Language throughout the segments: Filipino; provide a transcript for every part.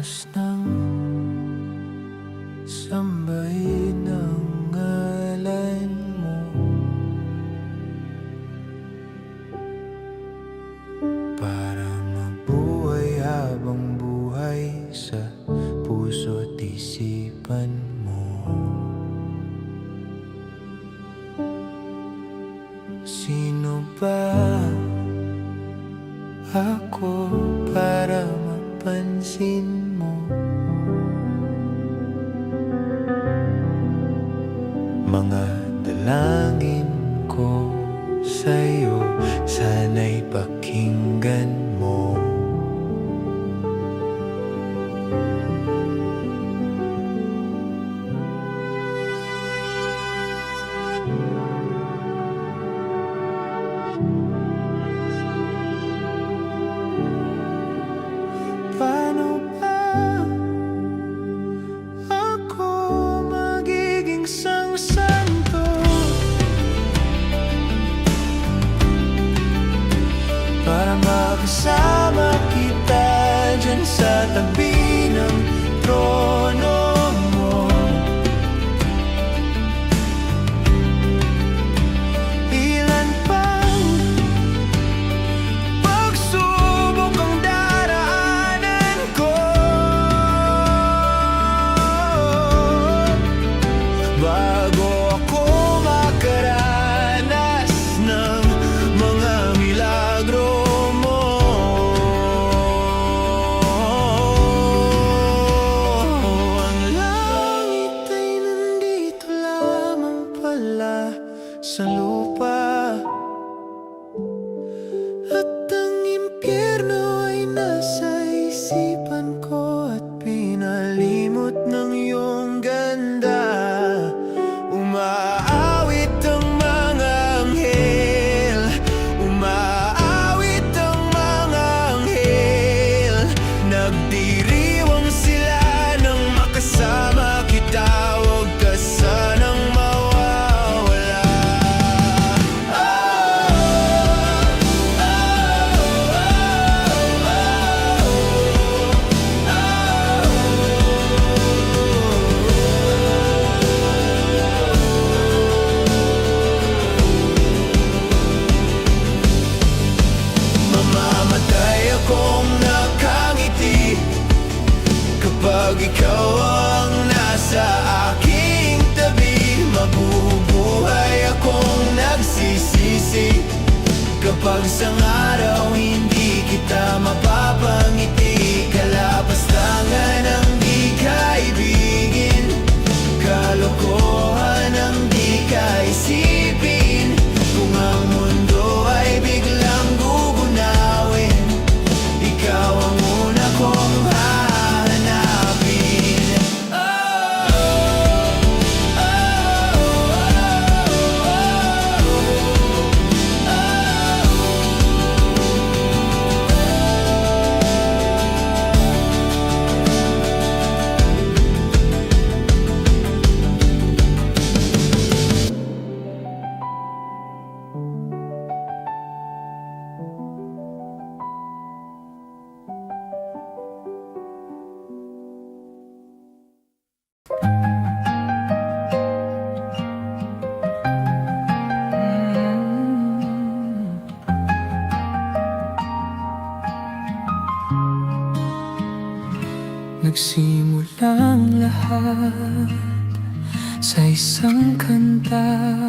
oras nang sambahin ang ngalan mo. Para mabuhay habang buhay sa puso't isipan mo. Sino ba ako para mapansin mo? Mga dalangin ko sa'yo, sana'y pakinggan mo. Paano ba ako magiging santo para makasama kita dyan sa tabi ng trono mo? Ilan pang pagsubok ang daraanan ko bago ako makaranas ng mga milagro mo. Ang langit ay nandito lamang pala sa lupa, at ang impyerno ay nasa isipan ko, at pinalimot ng iyong ganda. Umaawit ang mga anghel, umaawit ang mga anghel, nagdiriwang sila nang makasama kita. Huwag ka sanang mawawala. Mamamatay akong nakangiti kapag ikaw ang nasa aking tabi. Mabubuhay akong nagsisisi kapag sang araw hindi kita mapapangiti. Kalapastangan ang di kaibigin, kalokohan ang di kaisipin. Kung ang mundo ay biglang gugunawin, ikaw ang una kong hahanapin. Nagsimulang lahat sa isang kanta.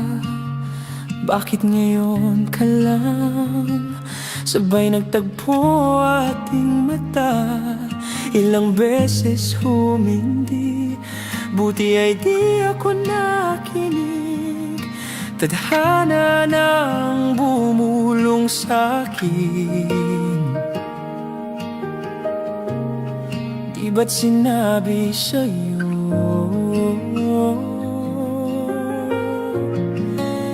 Bakit ngayon ka lang sabay nagtagpo ating mata? Ilang beses humindi, buti ay di ako nakinig. Tadhana nang bumulong sa'kin. Di ba't sinabi sa'yo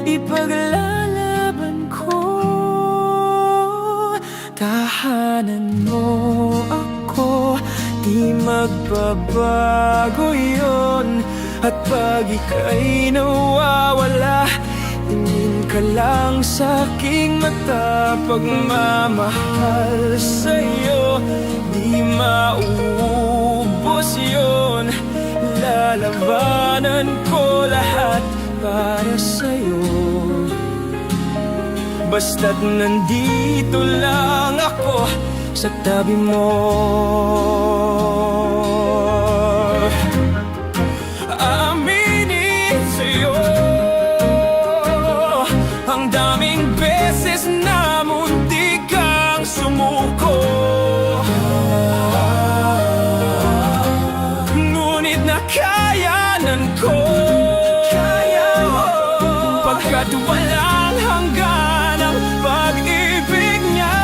ipaglalaban ko? Tahanan mo ako, di magbabago yun. At pag ika'y nawawala, tingin ka lang sa aking mata. Pagmamahal sa'yo, di mauubos yun. Lalabanan ko lahat para sa'yo, basta't nandito lang ako sa tabi mo. Aaminin sa'yo, ang daming beses na muntik kang sumuko, ngunit nakayanan ko, pagkat walang hanggan ang pag-ibig niya.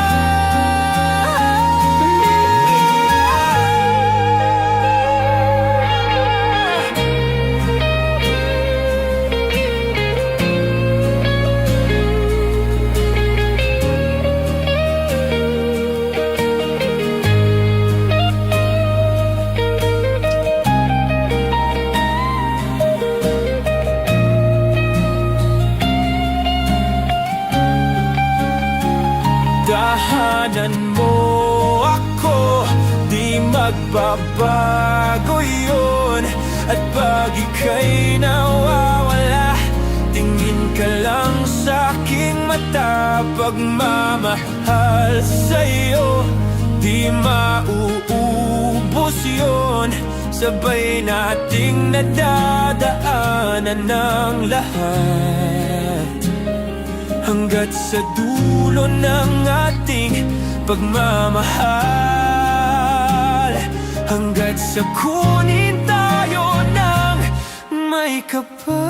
Dahanan mo ako, di magbabago yun. At pag ika'y nawawala, tingin ka lang sa aking mata. Pagmamahal sa'yo, di mauubos yun. Sabay nating nadadaanan ng lahat, hanggat sa dulo ng ating pagmamahal, hanggat sa kunin tayo ng may kapal.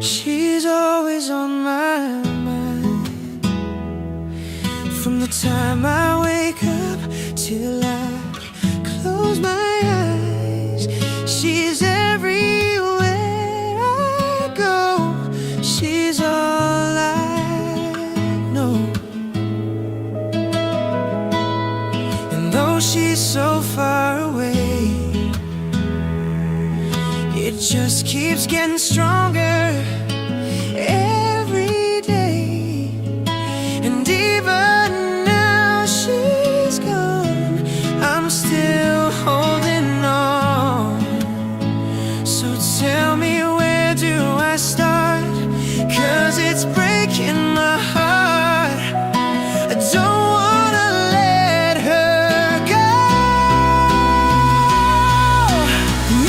She's always on my mind, from the time I wake up till I close my eyes. She's everywhere I go, she's all I know. And though she's so far away, it just keeps getting stronger every day. And even now she's gone, I'm still holding on. So tell me, where do I start? 'Cause it's breaking my heart. I don't wanna let her go.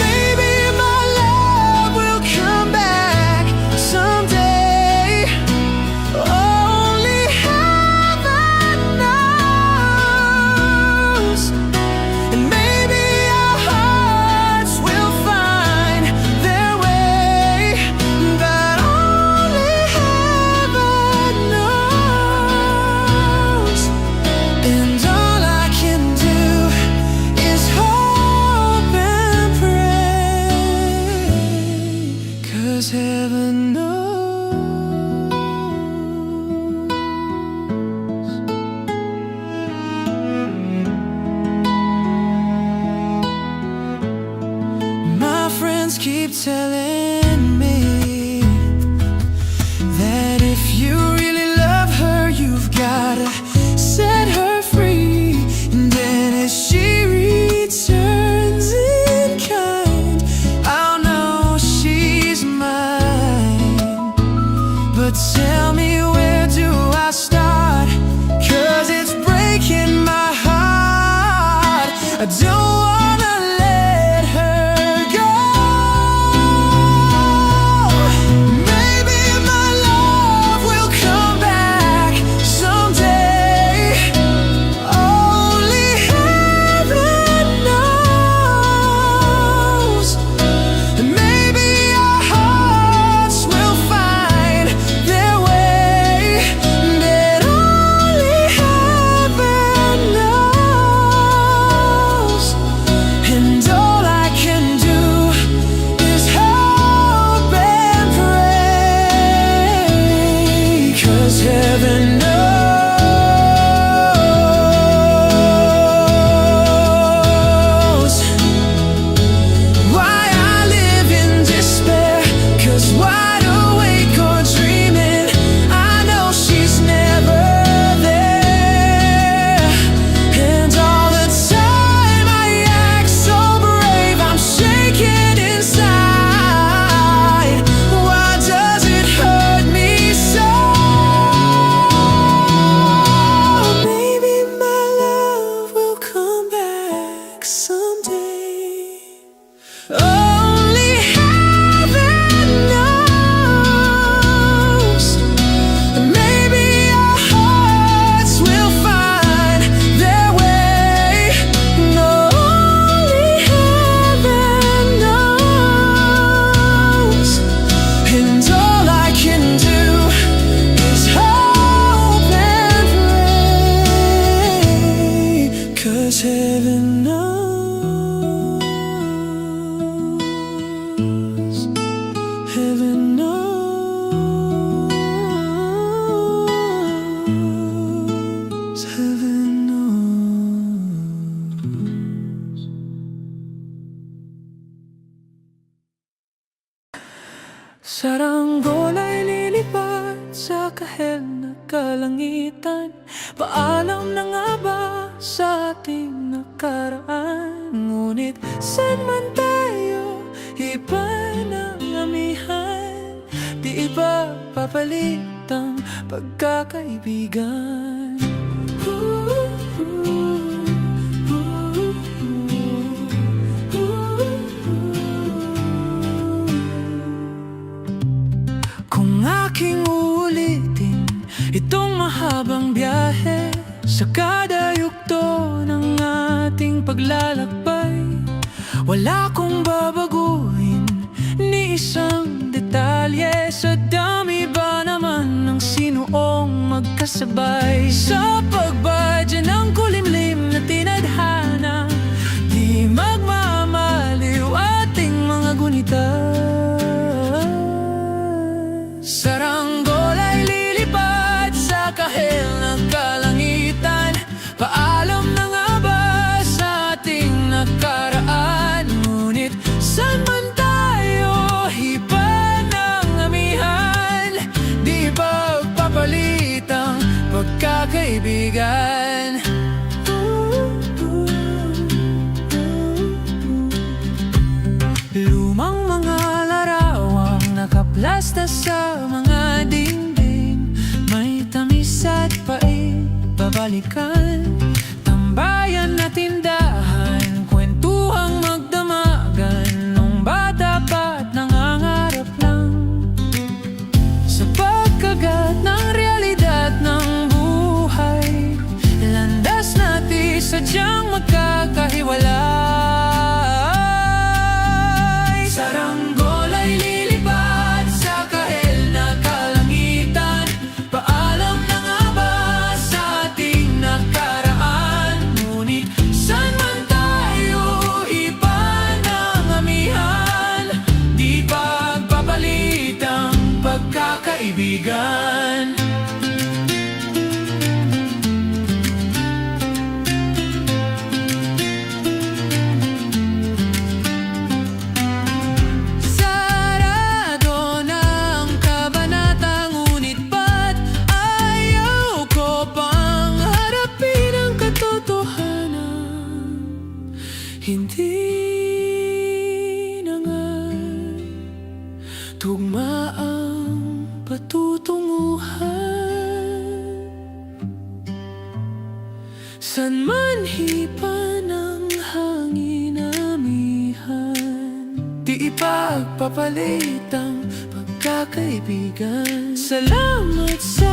Maybe my love will come back someday. Only heaven knows. And maybe our hearts will find their way, but only heaven knows. And all I can do is hope and pray, 'cause heaven knows. My friends keep telling me that if you really love her, you've gotta set her free. And then as she returns in kind, I'll know she's mine. But tell me, where do I start? 'Cause it's breaking my heart. I don't wanna let her go. Maybe my love will come back someday. Only heaven knows. And maybe our hearts will find their way, 'cause heaven knows why I live in despair. 'Cause wide awake or dreaming, I know she's never there. And all the time I act so brave, I'm shaking inside. Why does it hurt me so? Maybe my love will come back someday. Only heaven knows. Maybe our hearts will find their way. No, only heaven knows. And all I can do is hope and pray. 'Cause heaven knows. Heaven knows. Heaven knows. Saranggol ay lilipad sa kahel na kalangitan. Paalam na nga ba sa ating nakaraan? Ngunit saan man tayo, iba ng amihan. Di iba papalit ang pagkakaibigan. Kung aking uulitin itong mahabang biyahe, sa kada yugto ng ating paglalakbay, wala kong babaguhin ni isang detalye. Sa dami ba naman ng sinuong magkasabay sa pagbadya ng kulimlim na tinadhana, di magmamaliw ating mga gunita. Saranggol ay lilipad sa kahel ng kalangitan. Paalam na nga ba sa ating nakaraan? Ngunit saan man tayo, iba ng amihan. Di ba papalit ang pagkakaibigan? Lumang mga larawang nakaplasta sa mga dingding, may tamis at pait babalikan. Tambayan na tindahan, kwentuhang magdamagan, nung bata pa't nangangarap lang sa pagkagat ng realidad ng buhay. Landas natin sadyang magkakahiwalay. Saranggol ay lilipad sa kahel na kalangitan. Paalam na nga ba sa ating nakaraan? Ngunit saan man tayo, iba ng amihan. Di pagpapalit ang pagkakaibigan. Sarado na ang kabanata, ngunit ba't ayaw ko pang harapin ang katotohanan? Hindi na nga tugma ang patutunguhan. San man hipa ng hangin amihan, di ipagpapalit ang pagkakaibigan. Salamat sa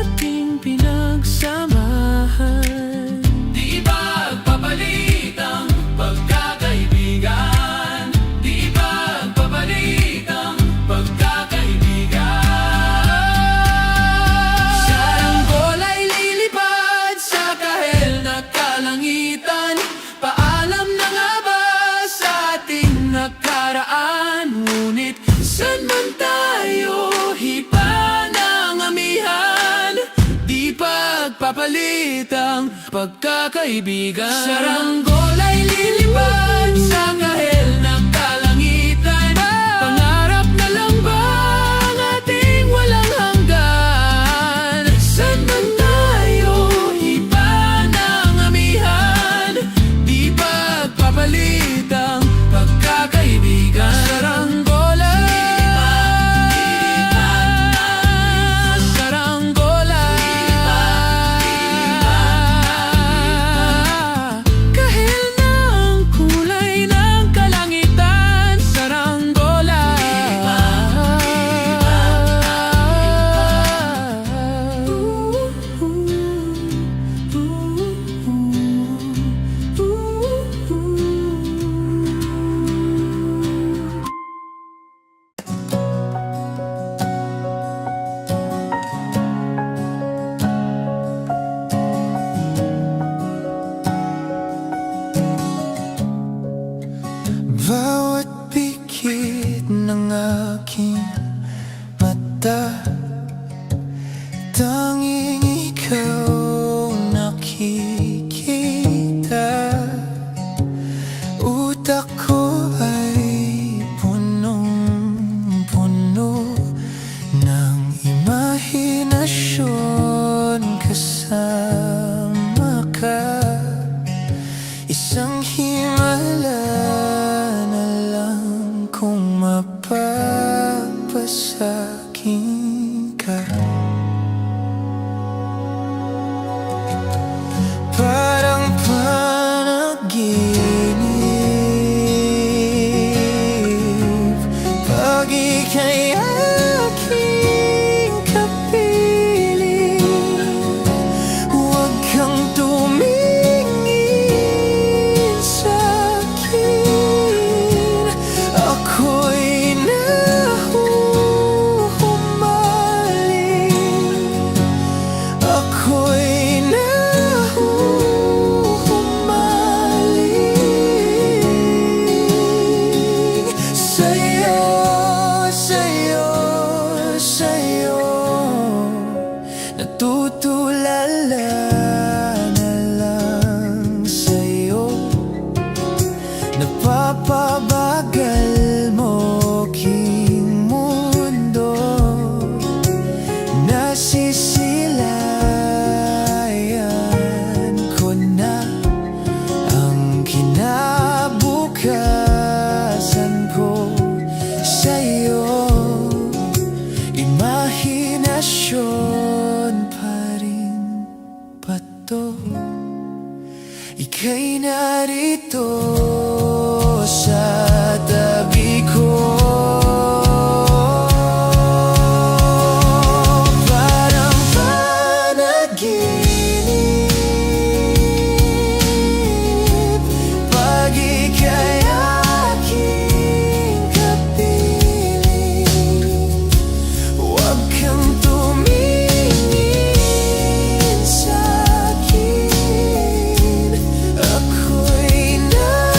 ating pinagsamahan. Di ipagpapalit ang pagkakaibigan. Di ipagpapalit ang pagkakaibigan. Saranggol ay lilipad sa kahel na kalangitan. Paalam na nga ba sa ating nakaraan? Ngunit saan man tayo, hipa ng amihan. magpapalit ang pagkakaibigan. Saranggola'y lilipad sa kahel ng kalangitan. Pangarap na lang ba ang ating walang hanggan? Saan man tayo, iba na ang amihan. Di pagpapalit ang pagkakaibigan. Saranggola, saranggola, kahel na ang kulay ng kalangitan. Saranggola, bawat pikit ng aking mata, tanging ikaw nakikita. Utak ko ay punong-puno ng imahinasyon kasama ka. Isang himala na lang kung mapapasakin ka. Parang panaginip pag ika'y aking kapiling. Huwag kang tumingin sa'kin, ako'y nahuhumaling. Ako'y nahuhumaling sa'yo, sa'yo, sa'yo. Natutulala na lang sa'yo. Napapabagal mo king mundo. Nasisilayan ko na ang kinabukasan ko sa'yo. Imahinasyon pa rin ba to? Ika'y narito sa tabi ko. Parang panaginip pag ika'y aking kapiling. Huwag kang tumingin sa'kin, ako'y nahuhumaling.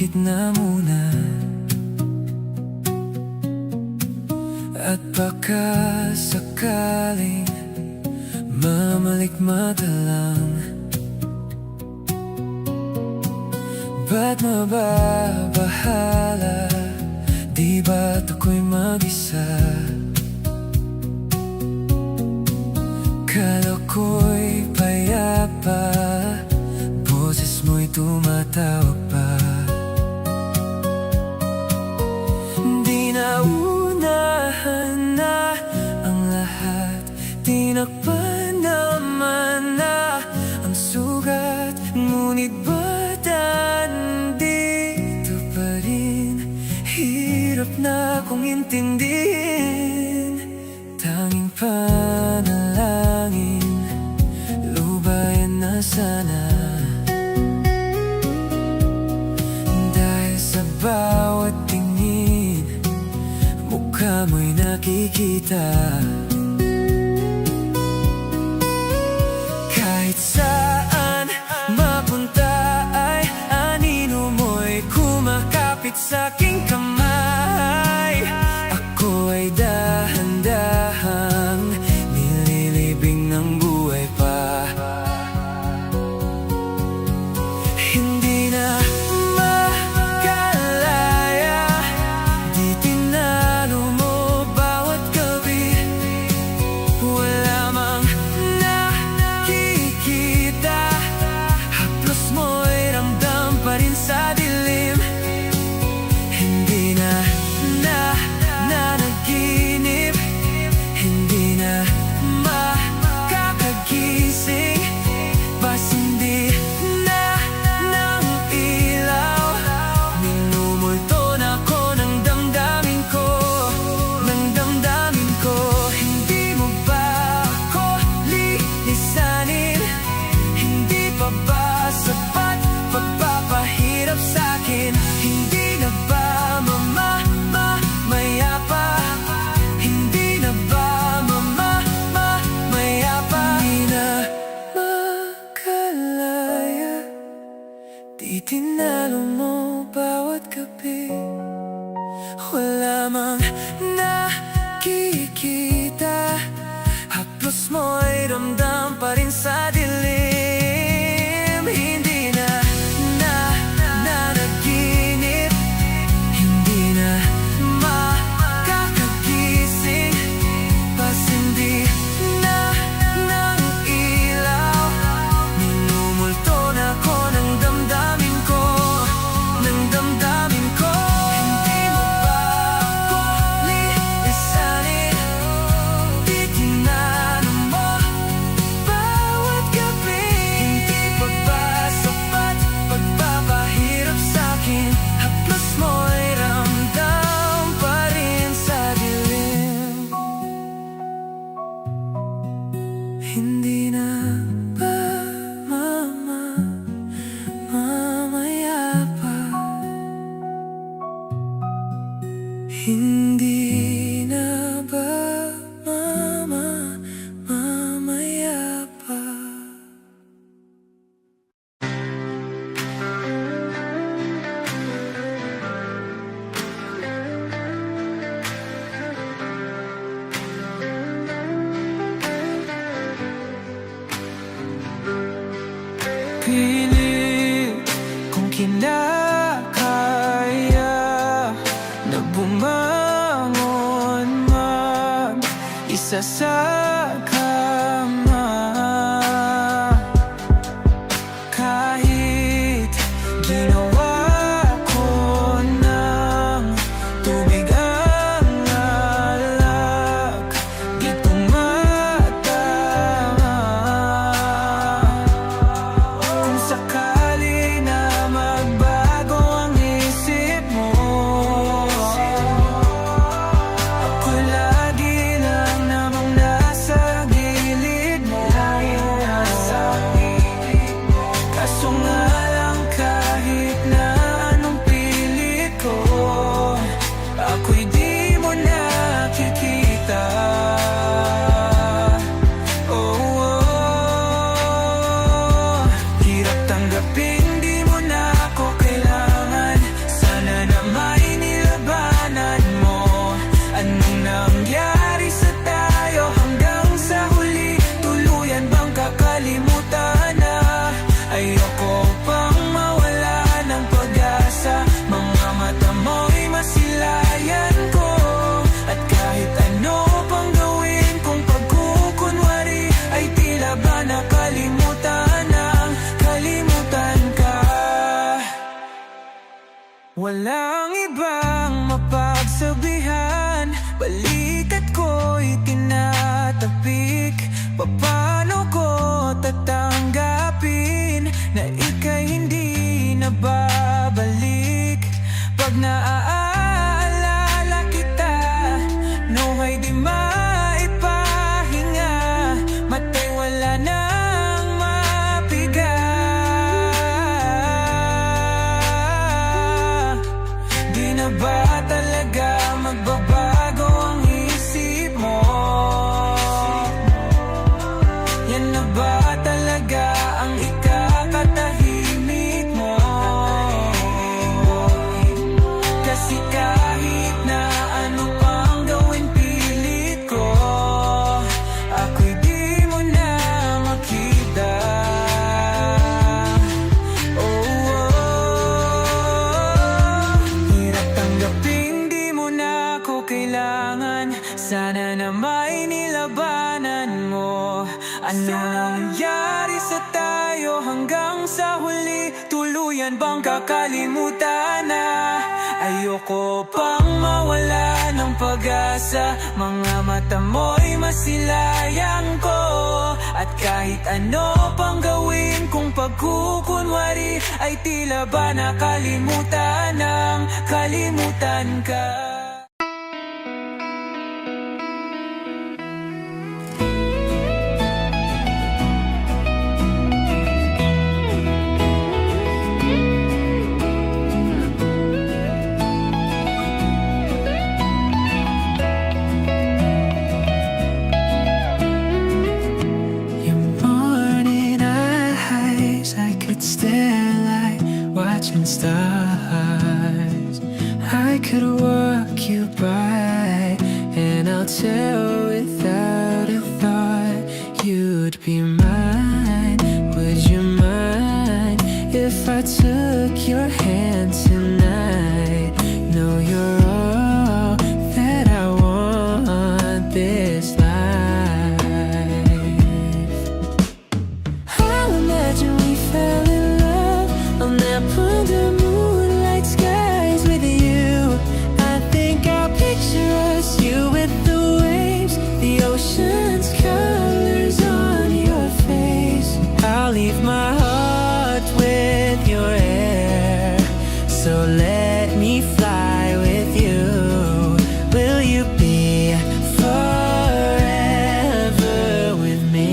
Dumikit na muna at baka sakaling mamalikmata lang. Ba't mababahala? Di ba't ako'y mag-isa? Kala ko'y payapa, boses mo'y tumatawag pa. Di naunahan na ang lahat, tinakpan naman na ang sugat. Ngunit ba't andito pa rin? Hirap na kong intindihin. Tanging panalangin, lubayan na sana. Dahil sa bawat tingin, mukha mo'y nakikita. Kahit saan mapunta ay anino mo'y kumakapit sa'king kamay. Ako ay dahan-dahang nililibing ng buhay pa. Hindi na makalaya, di tinalo mo bawat gabi. Wala mang nakikita, haplos mo'y ramdam pa rin sa dilim. Hindi na nanaginip, hindi na makakagising. Bas hindi na ng ilaw, minumulto na ko ng damdamin ko, ng damdamin ko. Hindi mo ba ako lilisanin? Hindi pa ba sapat pagpapahirap sa'kin? Hindi na ba mayapa? Hindi na ba mayapa? Hindi na makalaya, di tinalo mo bawat gabi. Wala mang nakikita, haplos mo'y ramdam pa rin sa dilim. Hindi na nanaginip, hindi na makakagising. Bas hindi na ng ilaw, minumulto na ko ng damdamin ko, ng damdamin ko. Hindi mo ba ako lilisanin? Di tinalo mo bawat gabi. Hindi pa ba sapat pagpapahirap sa'kin? Haplos mo'y ramdam pa rin sa dilim. Hindi na ba mamayapa? Hindi na ba mamayapa? Pilit kong kinakaya na bumangon mag-isa sa kama. Kahit ginawa ko ng tubig ang alak, di tumatama. Kung sakali na magbago ang isip mo, ako'y lagi lang namang nasa Walang ibang mapagsabihan, balikat ko'y tinatapik. Paano ko tatanggapin na ika'y hindi na babalik? Pag naaalala kita, nuhay di maipahinga, matay wala nang mapiga. Di na ba talaga magbabago ang isip mo? Yan na ba talaga ang ikakatahimik mo? Kasi kahit na ano pang gawin pilit ko, ako'y di mo na makita. Hirap tanggapin di mo na ako kailangan. Sana na may nilabanan mo. Ano nangyari sa tayo hanggang sa huli? Tuluyan bang kakalimutan na? Ayoko pang mawala ng pag-asa. Mga mata mo'y masilayang ko. At kahit ano pang gawin kung pagkukunwari, ay tila ba nakalimutan ng kalimutan ka. Stare like watching stars. I could walk you by, and I'll tell without a thought you'd be mine. Would you mind if I took your hand tonight? No, you're all that I want this life. I'll imagine we fell in on that under moonlight skies with you. I think I'll picture us, you with the waves, the ocean's colors on your face. I'll leave my heart with your air, so let me fly with you. Will you be forever with me?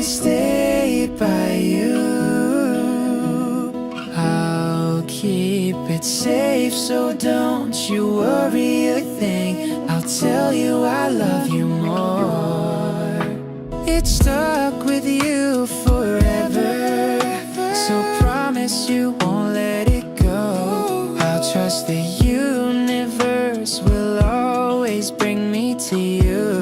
Stay by you. I'll keep it safe, so don't you worry a thing. I'll tell you I love you more. It's stuck with you forever, so promise you won't let it go. I'll trust the universe will always bring me to you.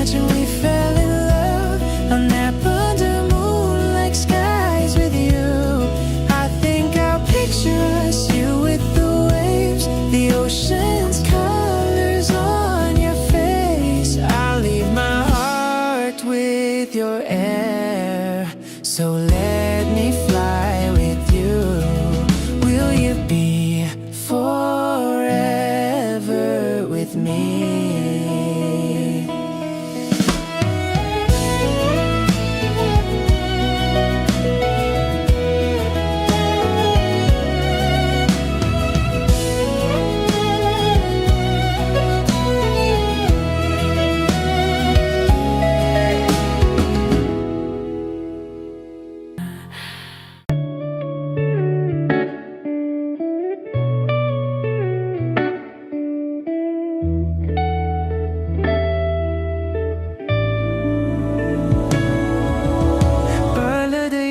We fell in love on that under moonlight skies with you. I think I'll picture us, you with the waves, the ocean's colors on your face. I'll leave my heart with your air, so let me fly with you. Will you be forever with me?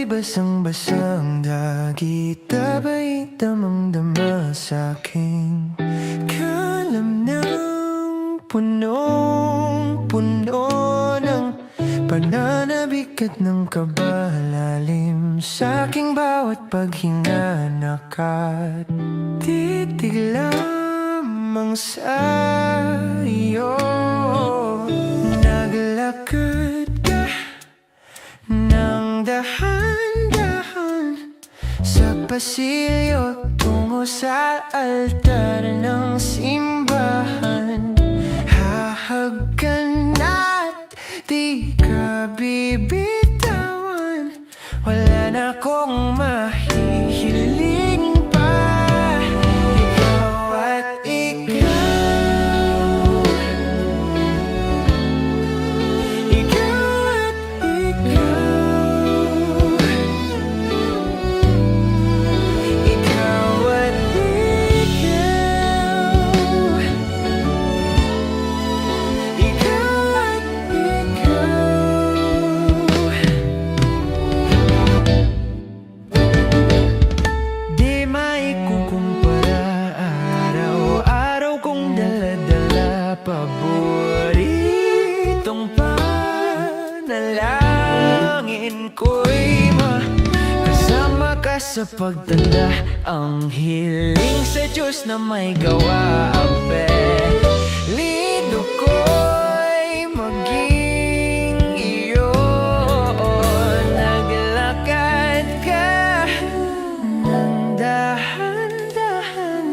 Basang-basang dagit, tabay damang-dama sa'king kalam ng punong-puno. bigat ng kaba, lalim sa aking bawat paghinga. Nakatitig lamang sa iyo. Naglakad ka ng dahan-dahan sa pasilyo tungo sa altar ng simbahan. Hahag ka na't di ka bibitawan. Wala na akong mahihiling pa. Ikaw at ikaw. Ikaw at ikaw. Ikaw at ikaw. Ikaw at ikaw. Di maikukumpara, araw-araw kong dala-dala. Paboritong panalangin ko'y makasama ka sa pagtanda. Ang hiling sa Diyos na may gawa. Apelido ko'y maging iyo. Naglakad ka ng dahan-dahan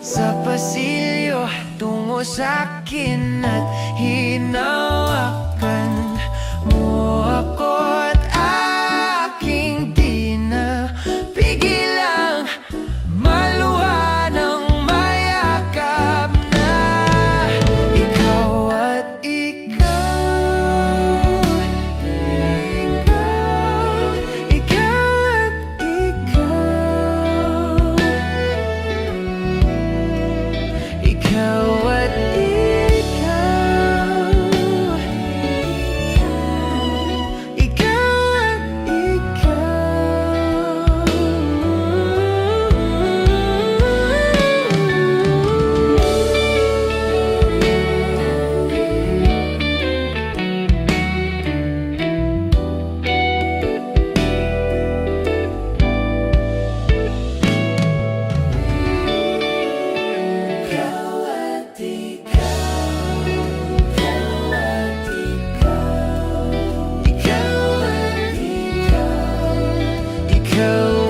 sa pasilyo tungo sa'kin at hinawakan mo ako't aking di na pigilang maluha ng mayakap na. Ikaw at ikaw. Ikaw at ikaw. Ikaw at ikaw. Ikaw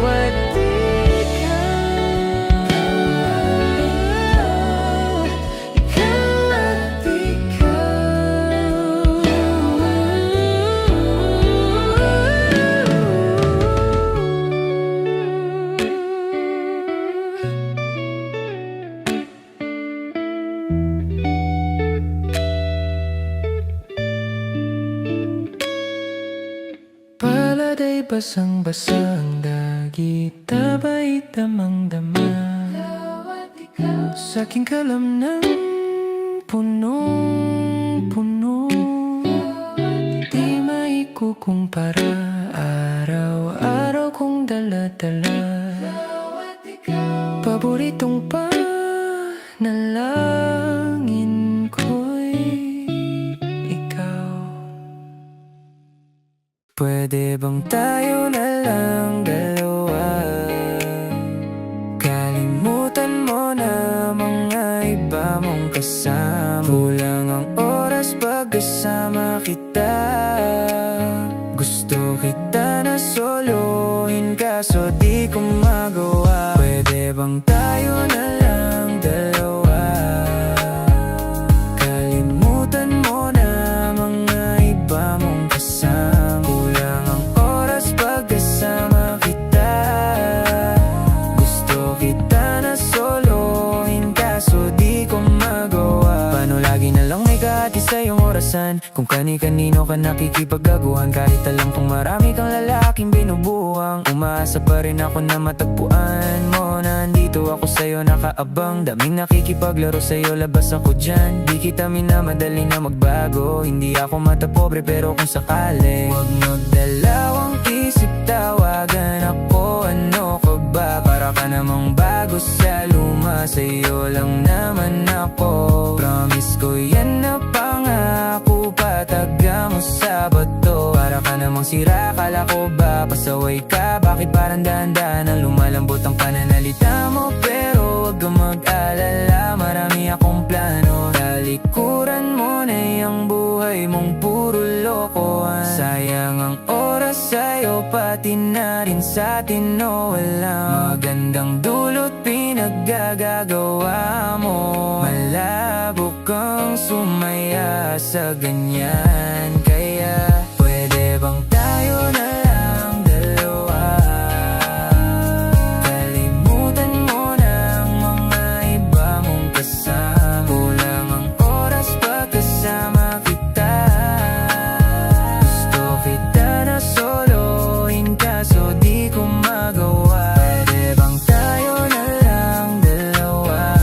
at Paladay basang-basang dagit, tabay damang-dama. Sa aking kalamnan punong-puno. Di maikukumpara, araw-araw kong dala-dala. Paboritong panalangin ko'y ikaw. Pwede bang tayo na lang dalawa? Kalimutan mo na mga iba mong kasama. Kulang ang oras pag kasama kita. Gusto kita na solohin kaso di ko magawa. Pwede bang tayo na lang dalawa? Kalimutan mo na mga iba mong kasama. Kulang ang oras pag kasama kita. Gusto kita na solohin kaso di ko magawa. Paano lagi na lang may kahati sa iyong orasan? Kung kani-kanino ka nakikipagaguhan, kahit alam kong marami kang lalaking binubuhang. Umaasa pa rin ako na matagpuan mo. Nandito ako sa'yo nakaabang. Daming nakikipaglaro sa'yo, labas ako dyan. Di kita minamadali na magbago. Hindi ako matapobre pero kung sakali, huwag magdalawang isip, tawagan ako. Ano ka ba? Para ka namang bago sa luma. Sa'yo lang naman ako. Promise ko yan na pangako. Pataga mo sa bato. Para ka namang sira, akala ko ba pasaway ka? Bakit parang dahan-dahan ang lumalambot ang pananalita mo? Pero wag kang mag-alala, marami akong plano. Talikuran mo na yung buhay mong puro lokohan. Sayang ang oras sa'yo, pati na rin sa'tin, no, walang magandang dulot pinaggagawa mo. Malabo kang sumaya sa ganyan, kaya pwede bang tayo na lang dalawa? Kalimutan mo na ang mga iba mong kasama. Kulang ang oras pagkasama kita. Gusto kita na solohin kaso di ko magawa. Pwede bang tayo na lang dalawa?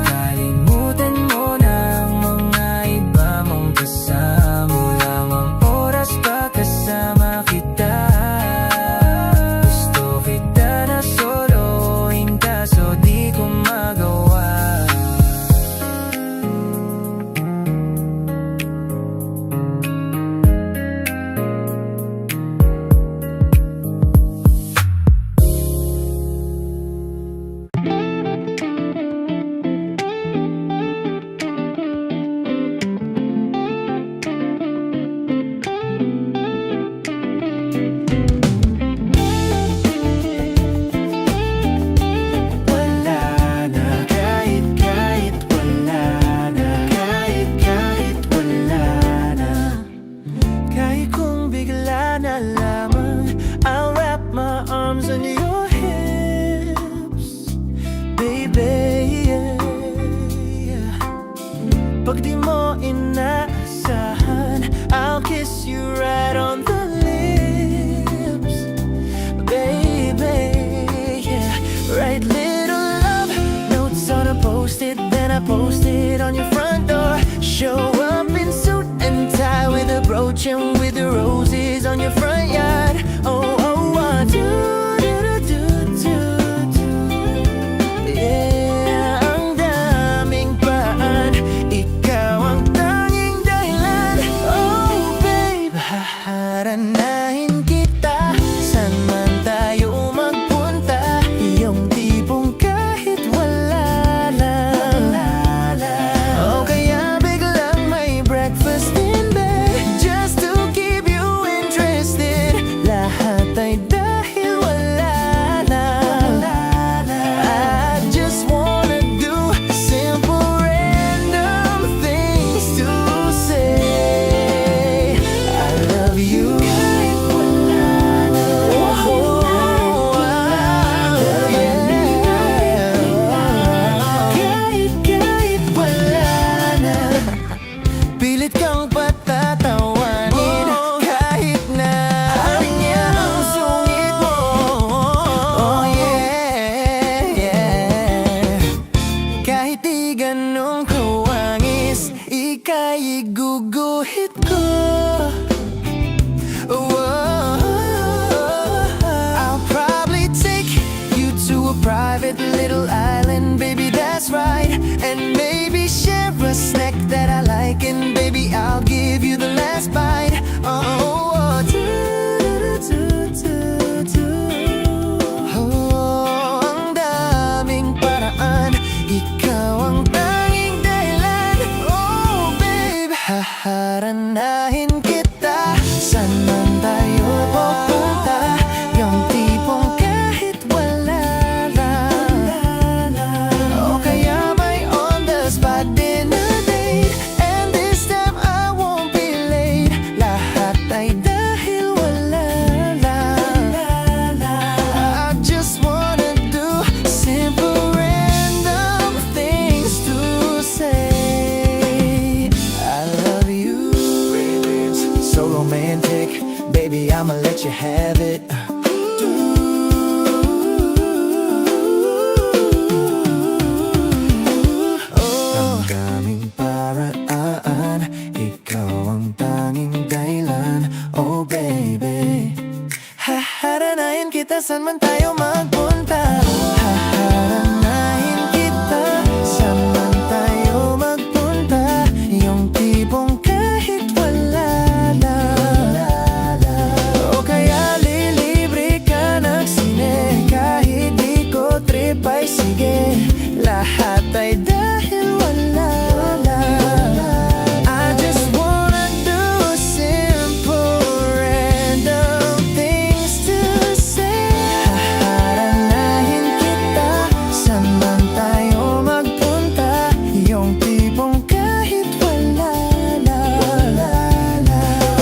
Kalimutan mo na ang mga iba mong kasama. Kulang ang oras pagkasama kita. Gusto kita na solohin kaso di ko magawa. Wala na, kahit wala na, kahit wala na. Kahit kung bigla na lamang, I'll wrap my arms on your hips, baby, yeah. Pag di mo inaasahan, I'll kiss you right on the lips, baby, yeah. Write little love notes on a post-it, then I post it on your front door. Show up in suit and tie with a brooch and with the roses on your front yard. Oh, oh, I do, yeah, ang daming paraan, ikaw ang tanging dahilan. Oh, babe, haharanahin kita, saan man tayo magpunta. Yung tipong kahit wala lang, o kaya biglang may breakfast in bed, just to keep you interested. lahat ay dahil wala lang. I just wanna do simple random things to say. Haharanahin kita, saan man tayo magpunta, yung tipong kahit wala lang.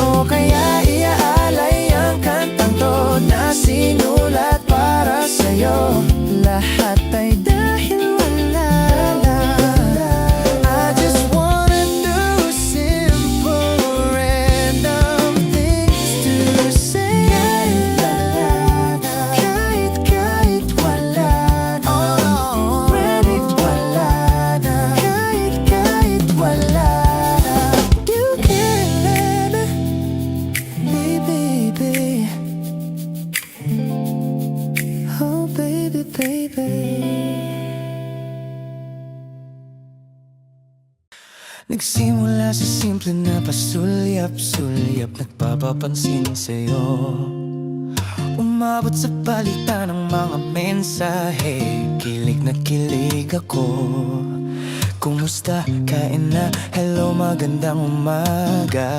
O kaya iaalay ang kantang to na sinulat para sa'yo. Lahat ay dahil wala lang. I just wanna do simple random things to say. Kahit wala na, kahit wala na, kahit wala na. You can baby. Oh baby, baby. Nagsimula sa simple na pasulyap-sulyap, nagpapapansin sa'yo. Umabot sa palitan ng mga mensahe, kilig na kilig ako. Kumusta? Kain na? Hello, magandang umaga.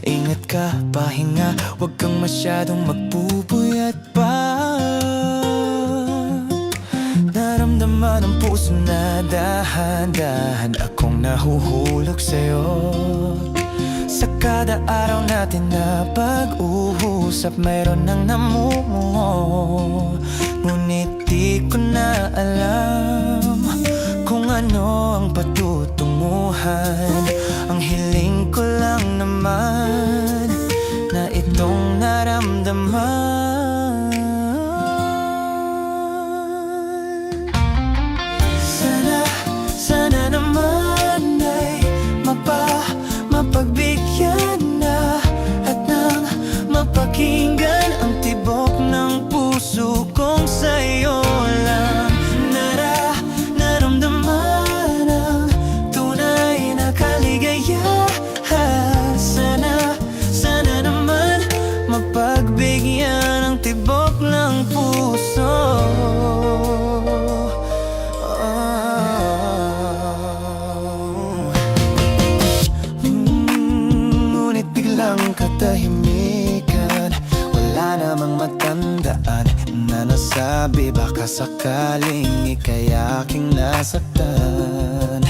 Ingat ka, pahinga, huwag kang masyadong magpupuyat pa. Naramdaman ang puso na dahan-dahan akong nahuhulog sa'yo. Sa kada araw natin na pag-uusap, mayroon nang namumuo. Ngunit di ko na alam kung ano ang patutunguhan. Ang hiling ko lang naman na itong naramdaman. Sana naman ay mapagbigyan na at nang mapakinggan ang tibok ng puso kong sa'yo lang. Naramdaman ang tunay na kaligayahan. Sana naman mapagbigyan ang tibok ng puso. Ngunit biglang katahimikan, wala namang matandaan na nasabi, baka sakaling ika'y aking nasaktan.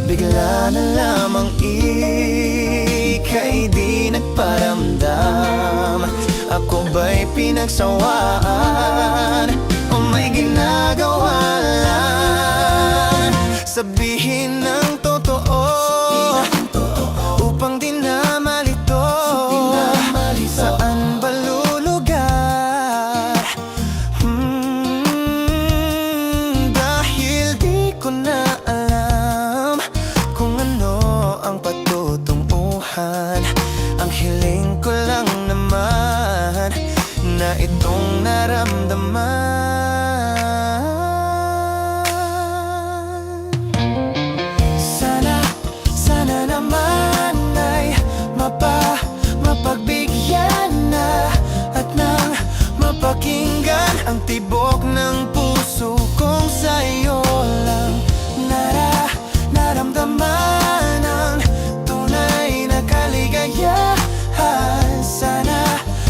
Bigla na lamang ika'y di nagparamdam. Ako ba'y pinagsawaan o may ginagawa lang? Sabihin ng totoo upang di na malito. Saan ba lulugar? Dahil di ko na alam kung ano ang patutunguhan. Ang hiling ko lang naman na itong naramdaman. Sana naman ay mapagbigyan na at nang mapakinggan ang tibok ng puso kong sa'yo lang. Naramdaman ang tunay na kaligayahan.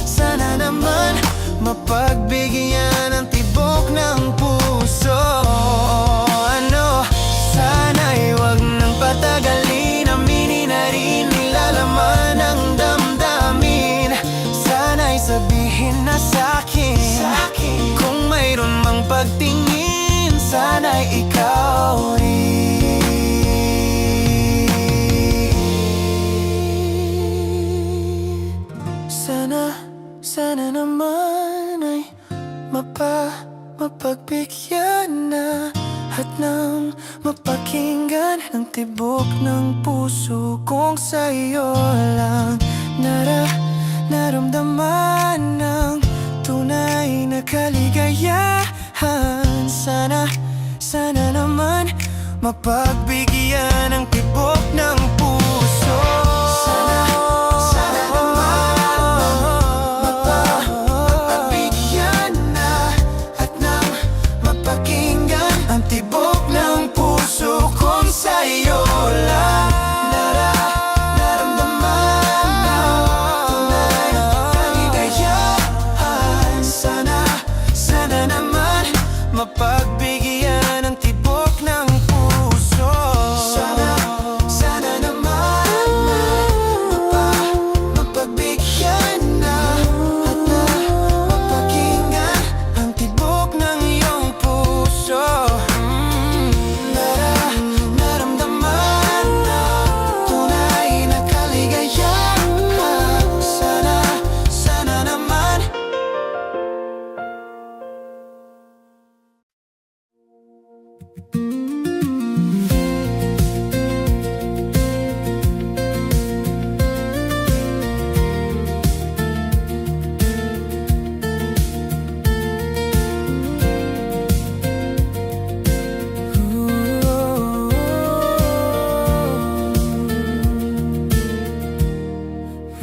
Sana naman mapagbigyan ang tibok ng puso. Sana'y wag nang patagalin, aminin na rin nilalaman ng damdamin. Sana'y sabihin na sa'kin kung mayroon mang pagtingin, sana'y ikaw rin. Sana naman ay mapagbigyan na at nang mapakinggan ang tibok ng puso kong sa'yo lang. Naramdaman ng tunay na kaligayahan. Sana naman mapagbigyan ang tibok ng puso. Sana naman mapagbigyan na at nang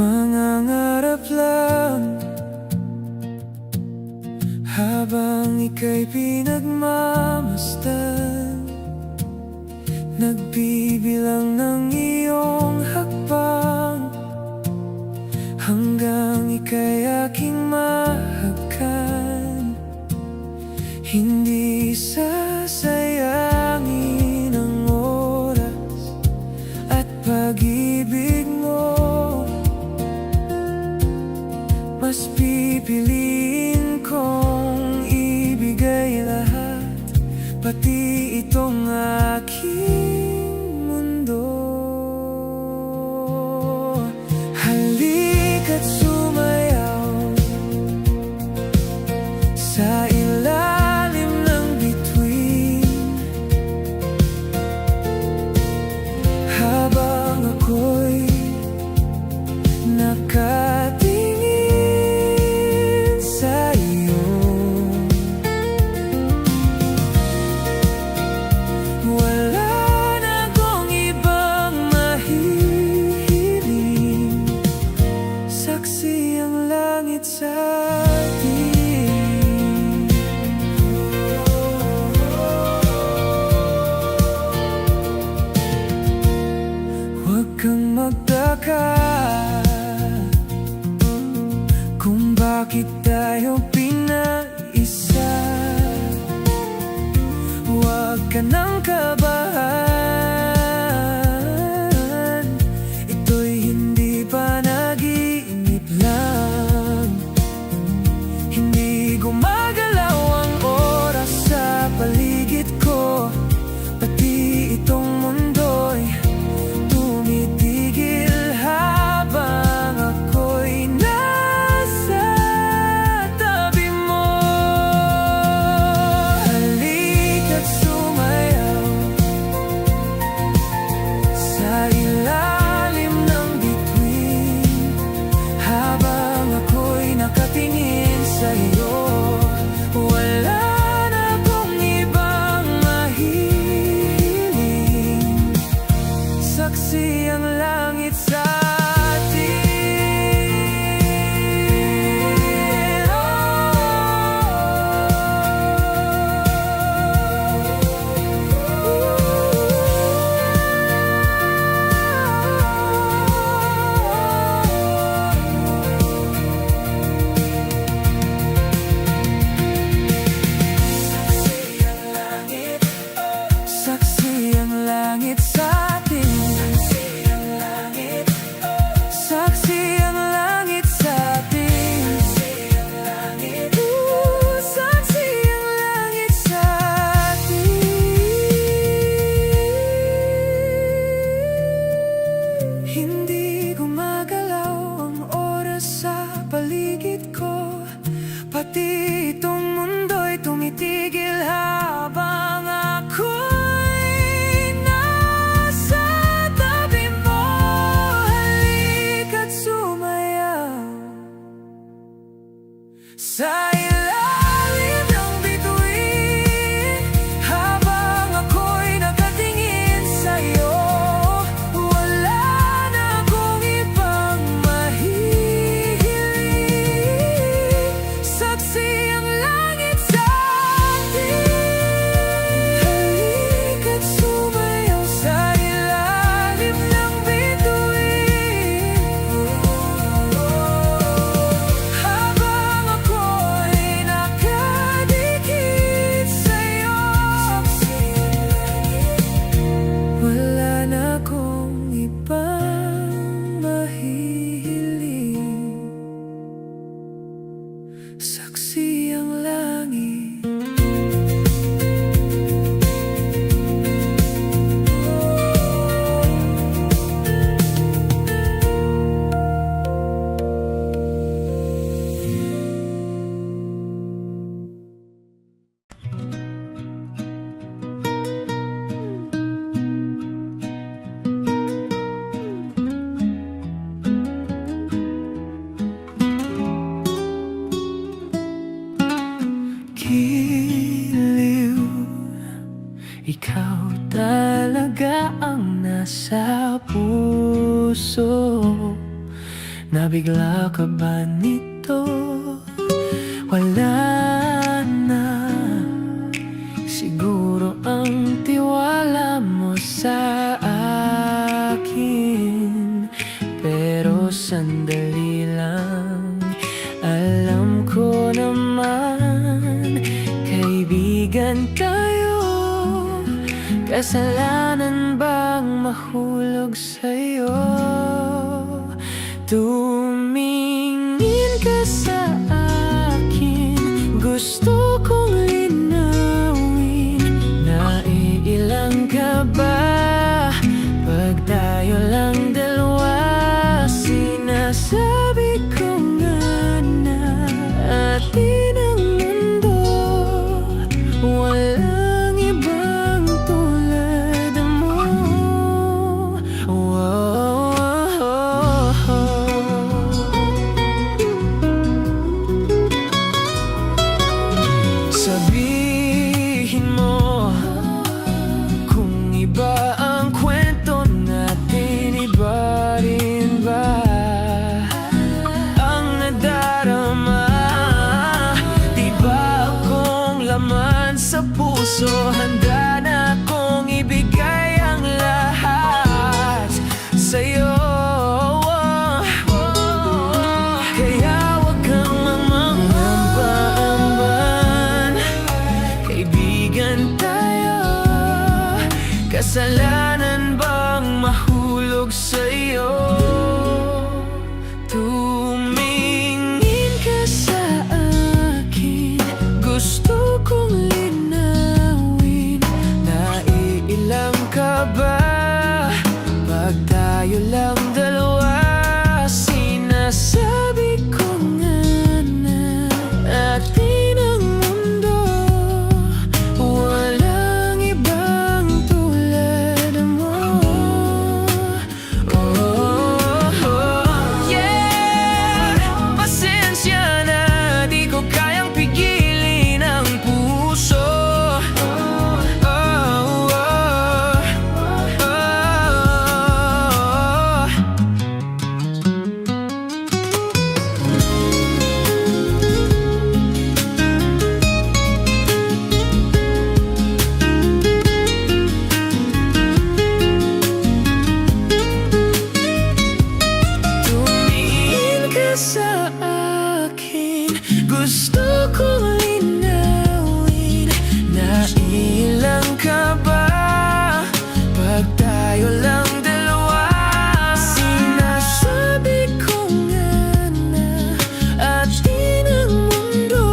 Mangangarap lang habang ika'y pinagmamasdan, nagbibilang ng iyong hakbang hanggang ika'y aking mahagkan. Hindi sasayangin ang oras at pag-ibig mo. Mas pipiliin kong ibigay lahat, pati itong aking mundo. Halika't sumayaw sa ilalim ng bituin, habang ako'y nakatingin sa iyo. Wala na akong ibang mahihiling, saksi ang langit sa atin. Huwag kang magtaka kung bakit tayo pinaisa. Huwag ka nang kabahan, ito'y hindi panaginip lang. Hindi gumagalaw ang oras sa paligid ko, pati itong mundo'y tumitigil habang ako'y nasa tabi mo. Halika't sumayaw ikaw talaga ang nasa puso. Nabigla ka ba nito? Wala na. Siguro ang tiwala mo sa akin, pero sandali lang. Alam ko naman, kaibigan tayo. Kasalanan bang mahulog sa'yo? Tumingin ka sa akin, gusto kong linawin. Naiilang ka ba pag tayo lang dalawa? Sinasabi ko nga na atin ang mundo, walang ibang tulad mo. Sabihin mo kung iba ang kwento natin, iba rin ba ang nadarama? Di ba akong laman sa puso? Handa na akong ibigay ang lahat sa'yo. Kaya wag kang mamangamba-amban, kaibigan tayo. Kasalanan bang mahulog sa'yo? Tumingin ka sa akin, gusto kong linawin. Naiilang ka ba pag tayo lang dalawa? Sinasabi ko nga na atin ang mundo, walang ibang tulad mo. Yeah, pasensya na, di ko kayang pigilin ang puso. Tumingin ka sa akin, gusto kong linawin. Naiilang ka ba pag tayo lang dalawa? Sinasabi ko nga na atin ang mundo,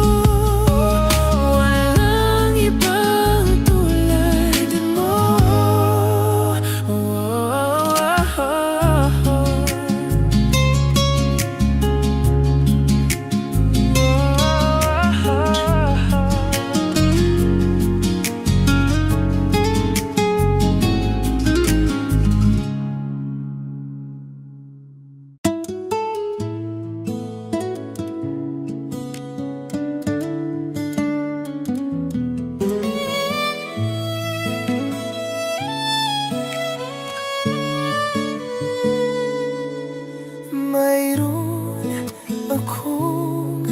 walang ibang tulad mo. Mayroon akong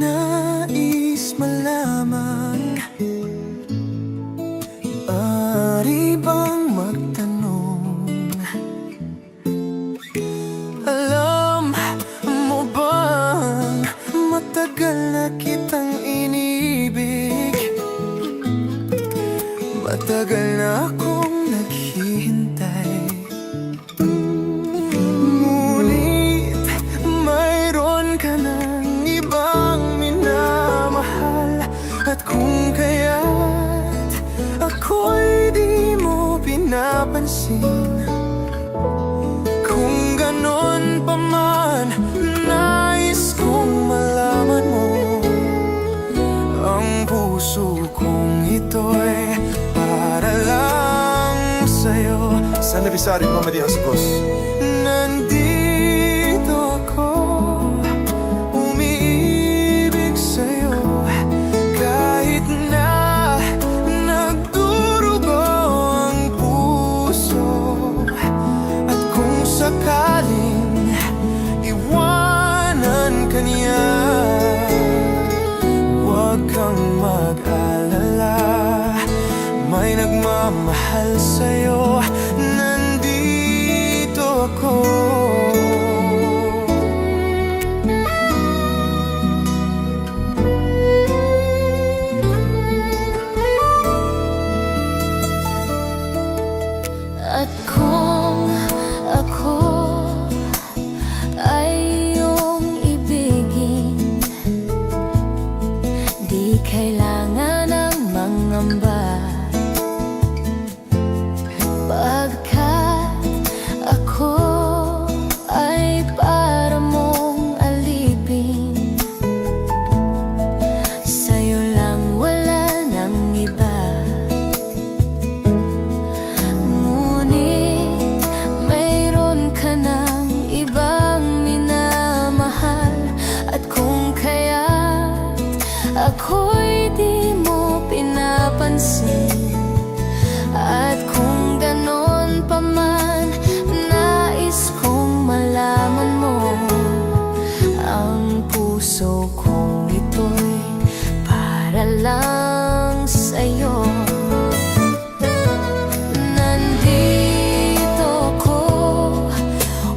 nais malaman. Ari bang magtanong? Alam mo bang matagal na kitang inibig? Matagal na akong naghihintay. Ngunit mayroon ka ng ibang minamahal. At kung kaya't ako'y di mo pinapansin, kung ganon pa man, nais kong malaman mo ang puso kong ito'y para lang sa'yo. Sen de bir sarayım Muhammed Hasbos. Nandito ako, umiibig sa'yo, kahit na nagdududa nagmamahal sa'yo, nandito ako. At kung ako ay iyong ibigin, di kailangan ng mangamba, pagkat ako ay para mong alipin. Sa'yo lang, wala nang iba. Ngunit mayroon ka ng ibang minamahal, at kung kaya't ako'y di mo pinapansin, at kung ganon pa man, nais kong malaman mo, ang puso kong ito'y para lang sa'yo. Nandito ako,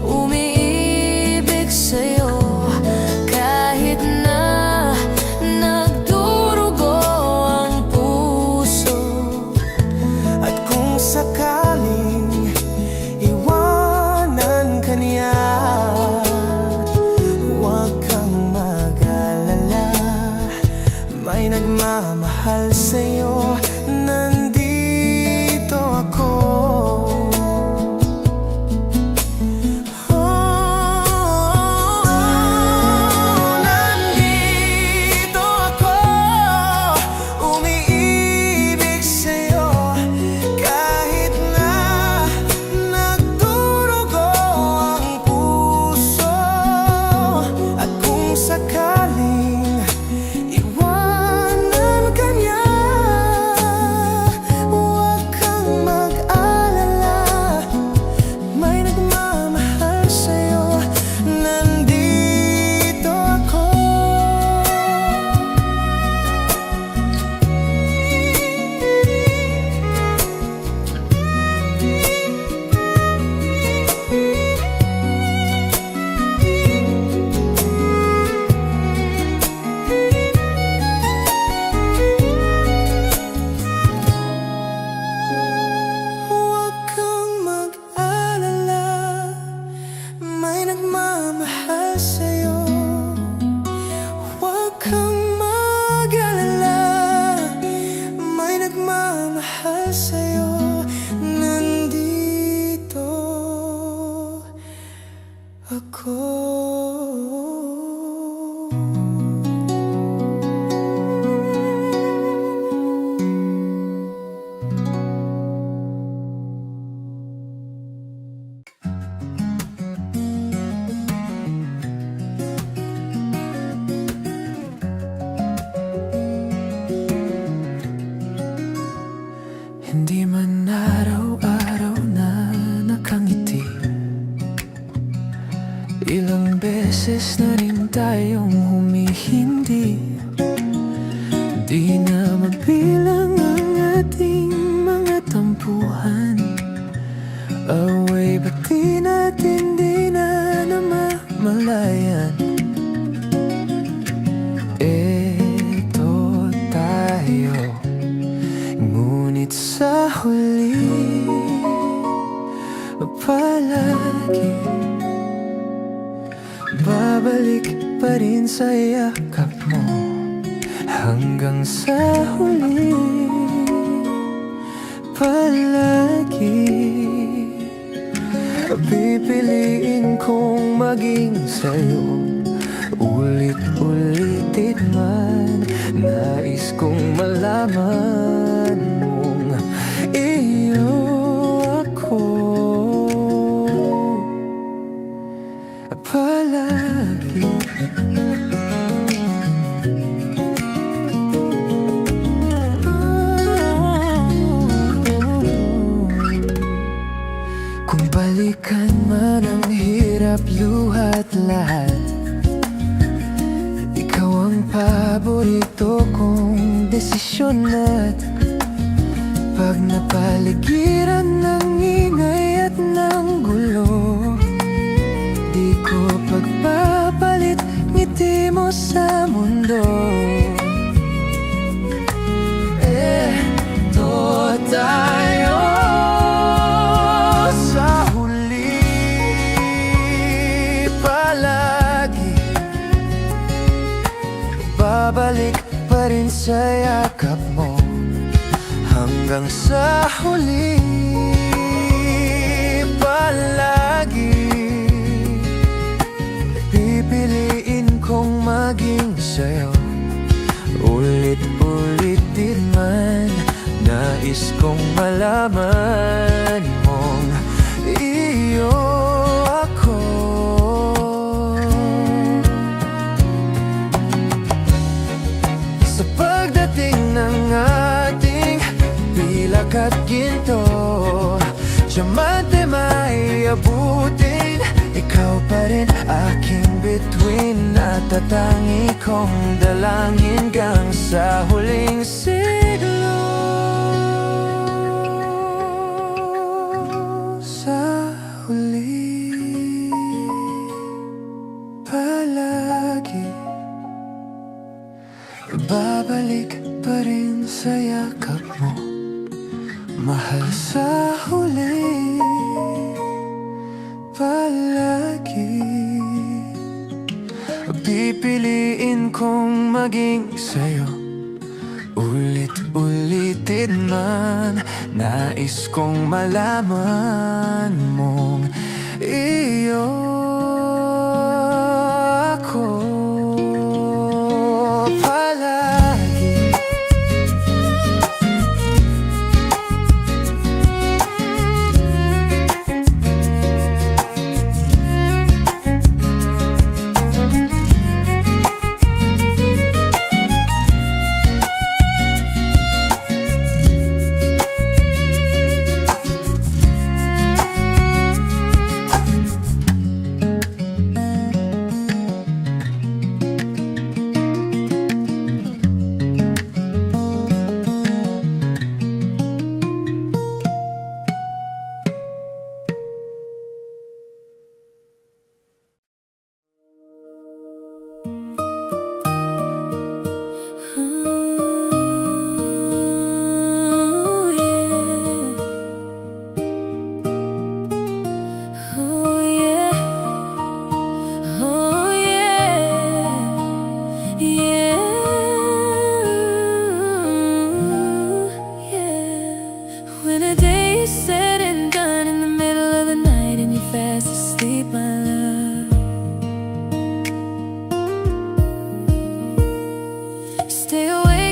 umiibig sa'yo, kahit na nagdurugo ang puso. At kung sakaling iwanan ka niya, huwag kang mag-alala, may nagmamahal sa'yo, nandito ako. Nandito ako, umiibig sa'yo, kahit na nagdurugo ang puso. At kung sakaling iwanan ka niya, huwag kang mag-alala, may nagmamahal sa'yo, nandito ako. Huwag kang mag-alala, may nagmamahal sa'yo. Huwag kang mag-alala, may nagmamahal sa'yo, nandito ako. Hindi man araw-araw na nakangiti, ilang beses na rin tayong humihindi. Di na mabilang ang ating mga tampuhan, away bati natin di na namamalayan. Eto tayo, ngunit sa huli palagi babalik pa rin sa yakap mo, hanggang sa huli palagi pipiliin kong maging sa'yo, ulit-ulitin man. Nais kong malaman mong iyo ako palagi. Kung balikan man ang hirap, luhat lahat, ikaw ang paborito kong desisyon at Kapag napaligiran ng ingay at ng gulo, di ko pagpapalit ngiti mo sa mundo. Eto tayo sa huli palagi, babalik pa rin sa yakap mo hanggang sa huli palagi. Pipiliin kong maging sa'yo, ulit-ulit din man. Nais kong malaman mong iyo ako. Sa pagdating ng ating pilak at ginto, diamante may abutin, ikaw pa rin aking bituin at tatangi kong dalangin hanggang sa huling siglo. Sa huli palagi, babalik pa rin sa yakap mo, mahal, sa huli palagi. Pipiliin kong maging sa'yo, ulit-ulitin man. Nais kong malaman mong iyo ako palagi.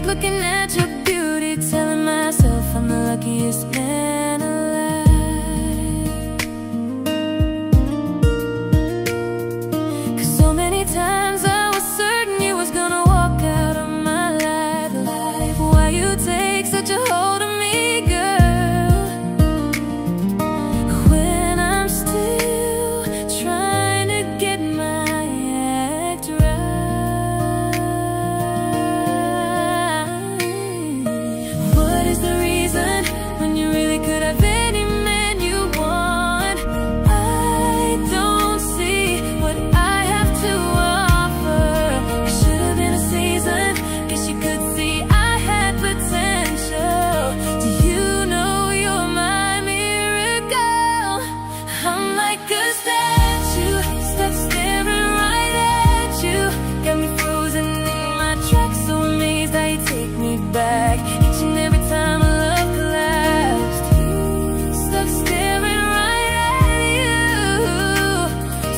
Looking at your beauty, telling myself I'm the luckiest man alive. 'Cause so many times I was certain you was gonna walk out of my life. Why you take such a hold of me, girl, when I'm still trying to get my act right? Back each and every time our love collapsed, stuck staring right at you.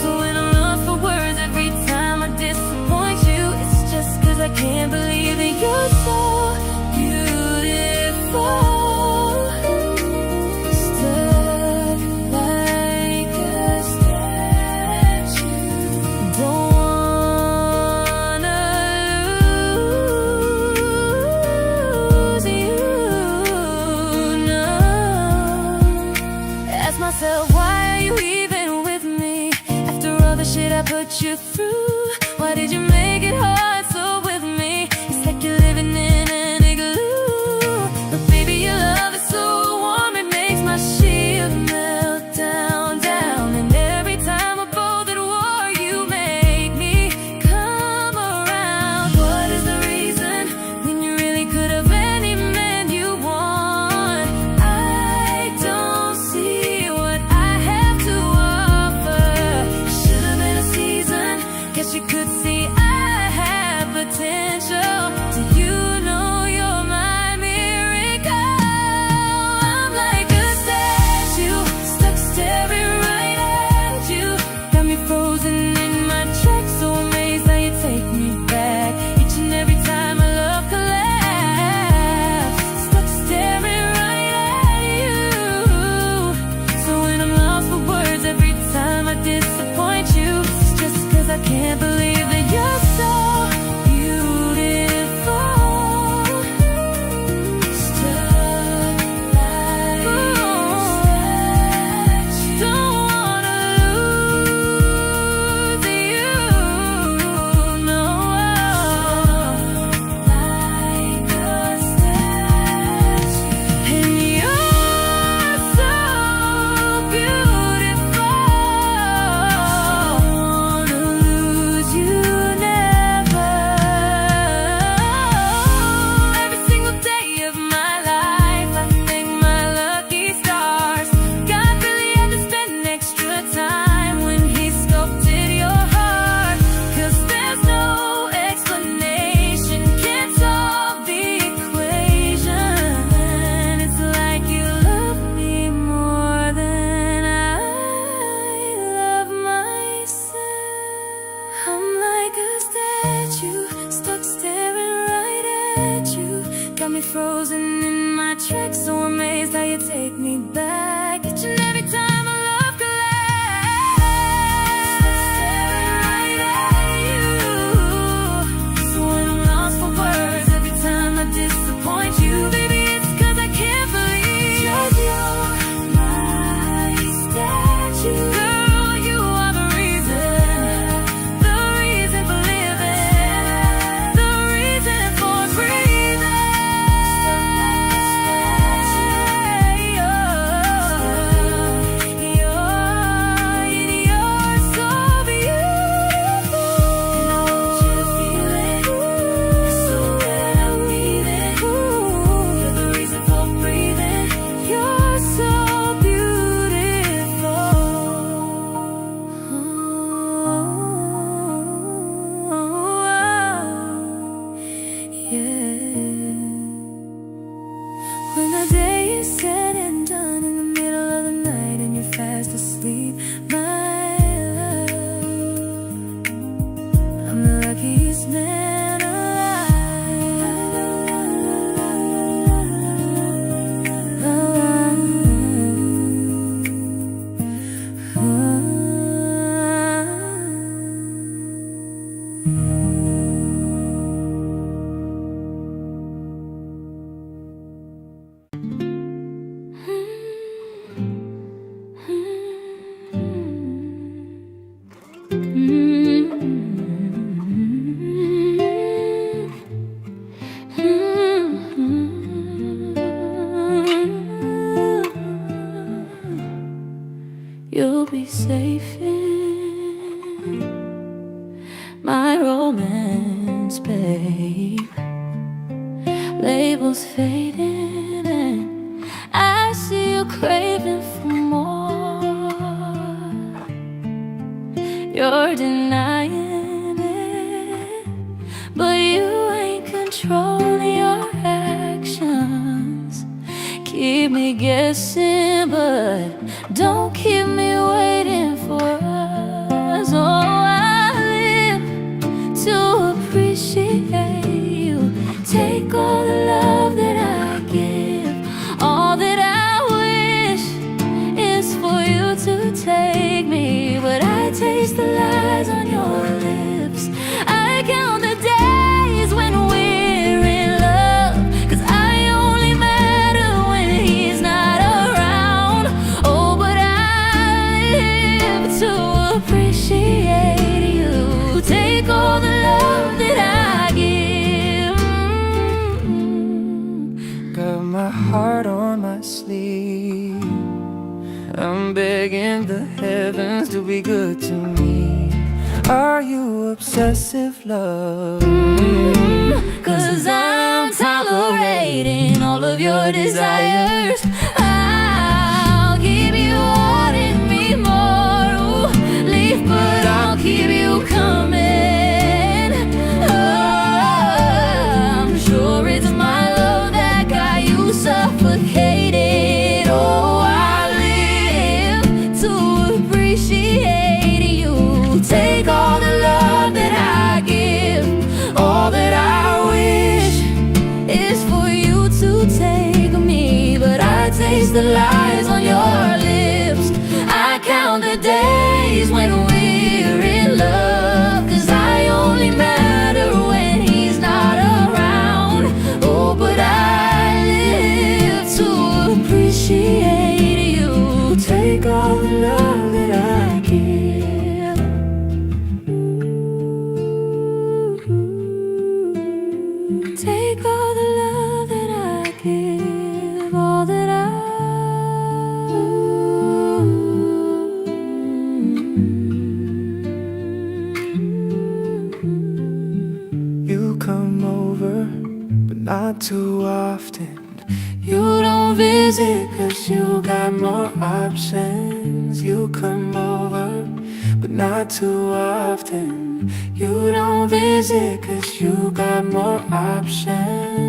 So when I'm lost for words every time I disappoint you, it's just 'cause I can't believe that you're so beautiful. Stuck like a statue. Don't wanna myself, why are you even with me? After all the shit I put you through, why did you make it hard so with me? It's like you're living in an igloo. But baby, your love is so tricks, so amazed how you take me back each and every time our love collides. Staring right at you. So when I'm lost for words, every time I disappoint you, baby, it's 'cause I can't believe just you're my statue. Girl, you are the reason for living, the reason for breathing. You're so beautiful. Just feel it. So that I need it. You're the reason for breathing. You're so beautiful. Yeah. When the day is said and done in the middle of the night and you're fast asleep, my love, I'm the luckiest man You'll be safe in my romance, babe. Labels fading and I see you craving for more. You're denying it, but you ain't controlling your actions. Keep me guessing, but don't keep me waiting for us. Oh, I live to appreciate you. Take all the love that I give. All that I wish is for you to take me, but I taste the lies on your lips. I count the days when we're in love, 'cause I only matter when he's not around. Oh, but I live to appreciate you. Take all the love that I give. Got my heart on my sleeve. I'm begging the heavens to be good to me. Are you obsessive, love? 'Cause I'm tolerating all of your desires. I'll keep you wanting me more. Ooh, leave, but I'll keep you coming. Oh, I'm sure it's my love that got you suffocated. Oh, I live to appreciate you. Take all the love that I give. All that I wish is for you to take me, but I taste the lies on your lips. I count the days when we're in love, 'cause I only matter when he's not around. Oh, but I live to appreciate you. Take all the love that I give. Take all the love that I give, all that I. You come over, but not too often. You don't visit, 'Cause you got more options. You come over, but not too often. You don't visit, 'cause you got more options.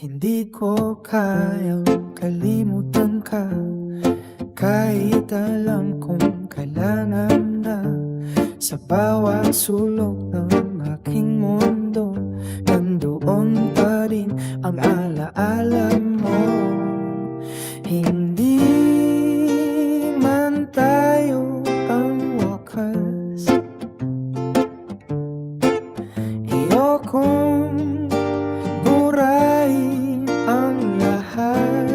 Hindi ko kayang kalimutan ka, kahit alam kong kailangan na. Sa bawat sulok ng aking mundo, nandoon pa rin ang alaala mo. Hindi man tayo ang wakas, ayokong burahin ang lahat.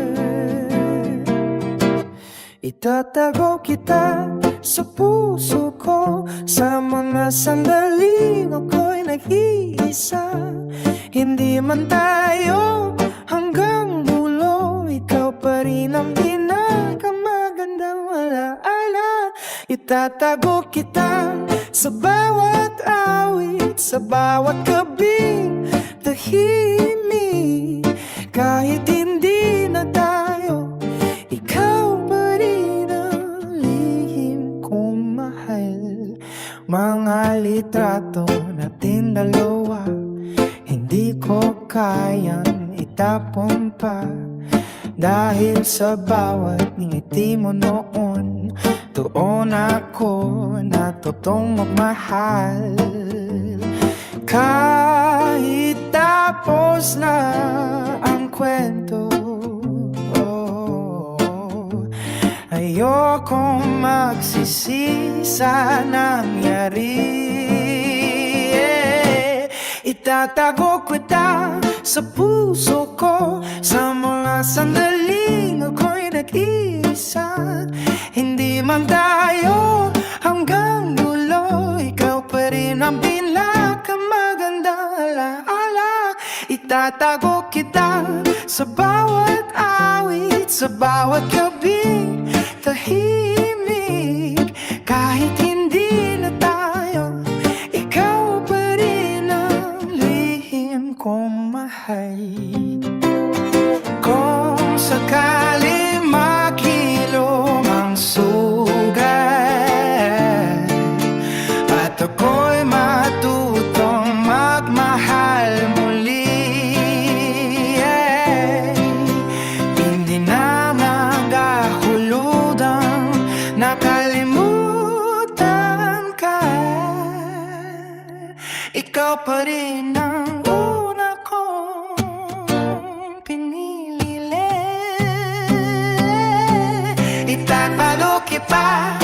Itatago kita sa puso ko, sa mga sandaling ako'y nag-iisa. Hindi man tayo hanggang dulo, ikaw pa rin ang pinakamagandang alaala. Itatago kita sa bawat awit, sa bawat gabing tahimik. Kahit hindi na tayo, ikaw pa rin ang lihim kong mahal. Mga litrato natin dalawa, hindi ko kayang itapon pa. Dahil sa bawat ngiti mo noon, doon ako natutong magmahal. Kahit tapos na ang kwento, ayokong magsisi sa nangyari. Itatago kita sa puso ko, sa mga sandaling ako'y nag-iisa. Hindi man tayo hanggang dulo, ikaw pa rin ang pinakamagandang alaala. Itatago kita sa bawat awit, sa bawat gabing tahimik. Kahit hindi na tayo, ikaw pa rin ang lihim kong mahal. Kung sakali makilom ang sugat at ako'y matutong magmahal muli, hindi na magahuludang nakalimutan ka. Ikaw pa rin ang una kong pinili. Itatalo kita,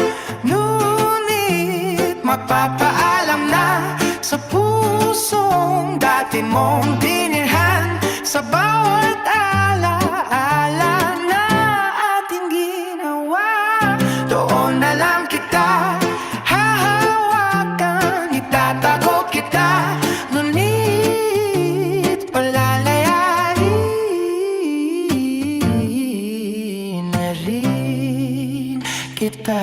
ngunit magpapaalam na sa pusong dati mong dinirhan. Sa bawat alaala na ating ginawa, doon na lang kita hahawakan. Itatago kita, ngunit palalayain na rin kita.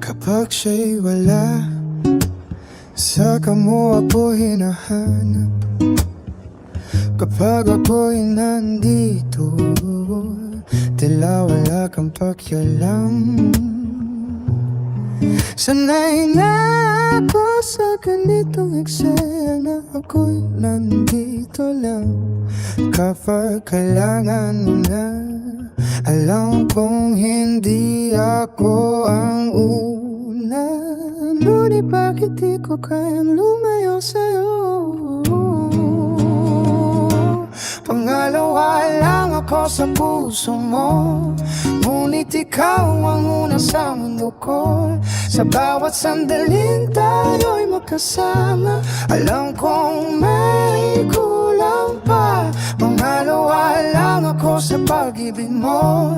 Kapag siya'y wala, saka mo ako hinahanap. Kapag ako'y nandito, tila wala kang pakialam. Sanay na ako sa ganitong eksena na ako'y nandito lang kapag kailangan mo na. Alam kong hindi ako ang una, ngunit bakit di ko kayang lumayo sa'yo? Pangalawa lang ako sa puso mo, ngunit ikaw ang una sa mundo ko. Sa bawat sandaling tayo'y magkasama, alam kong may kulang pa. Pangalawa Kaluluwa lang ako sa pag-ibig mo,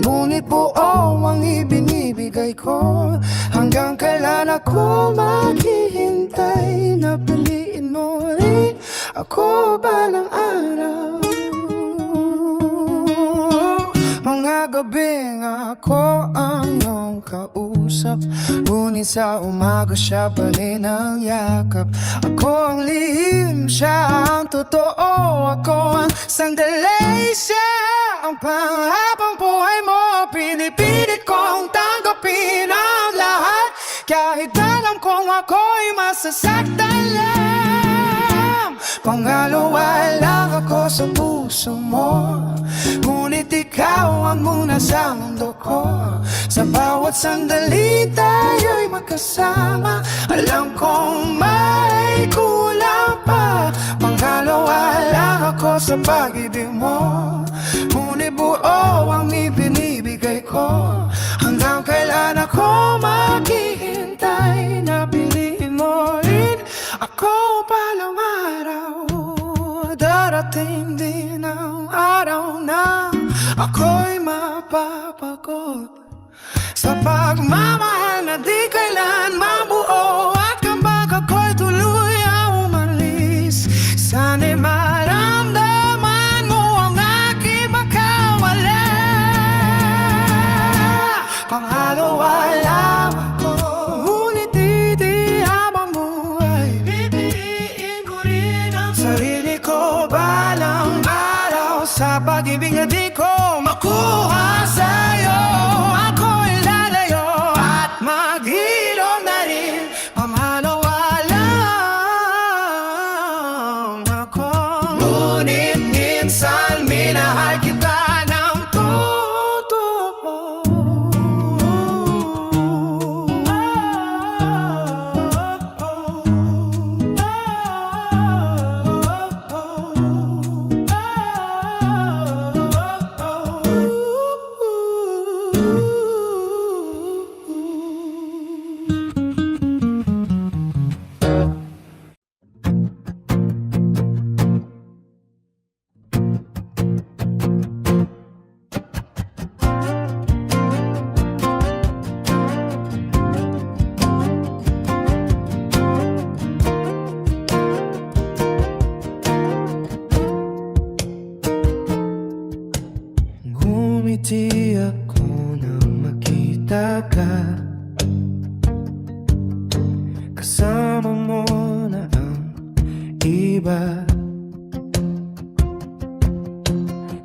ngunit buo ang ibinibigay ko. Hanggang kailan ako maghihintay na piliin mo rin ako balang araw? Mga gabing ako ang iyong kausap, ngunit sa umaga siya pa rin ang yakap. Ako ang lihim, siya ang totoo. Ako ang sandali, siya ang panghabang buhay mo. Pinipilit kong tanggapin ang lahat, kahit alam kong ako'y masasaktan lang. Pangalawa lang ako sa puso mo, ngunit ikaw ang muna sa mundo ko. Sa bawat sandali tayo'y magkasama, alam kong may kulang pa. Pangalawa lang ako sa pag-ibig mo, ngunit buo ang ibinibigay ko. Hanggang kailan ako maghihintay na piliin mo rin ako balang araw? Darating din ang araw na ako'y mapapagod sa pagmamahal na di kailan mabuo. At kapag ako'y tuluyang umalis, sana'y maramdaman mo ang aking makawala. Pangalawa lang ako, ngunit di habang buhay pipiliin ko rin ang sarili ko balang araw. Sa pag-ibig na di ko makuha sa'yo, ako'y lalayo at maghilom na rin. Pangalawa lang ako, ngunit minsan minahal kita ng totoo. Ngumiti ako nang makita ka, kasama mo na ang iba.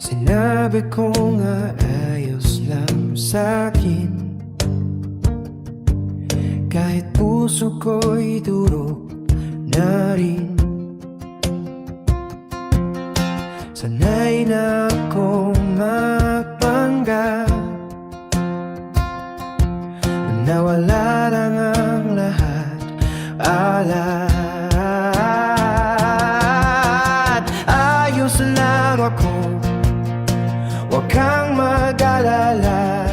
Sinabi ko nga ayos lang sa'kin, kahit puso ko'y durog na rin. Sanay na akong magpanggap na wala lang ang lahat, alat. Ayos lang ako, huwag kang mag-alala.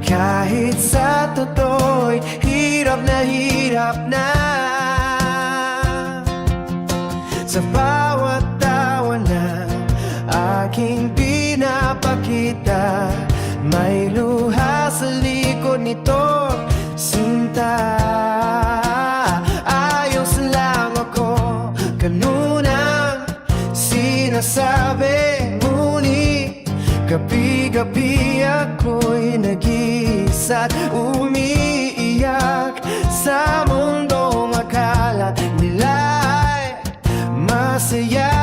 Kahit sa totoo'y hirap na sa bawat tawa na aking pinapakita, may luha sa likod nito, sinta. Ayos lang ako, ganun ang sinasabi, ngunit gabi-gabi ako'y nag-iisa't umiiyak sa mundong akala nila'y masaya.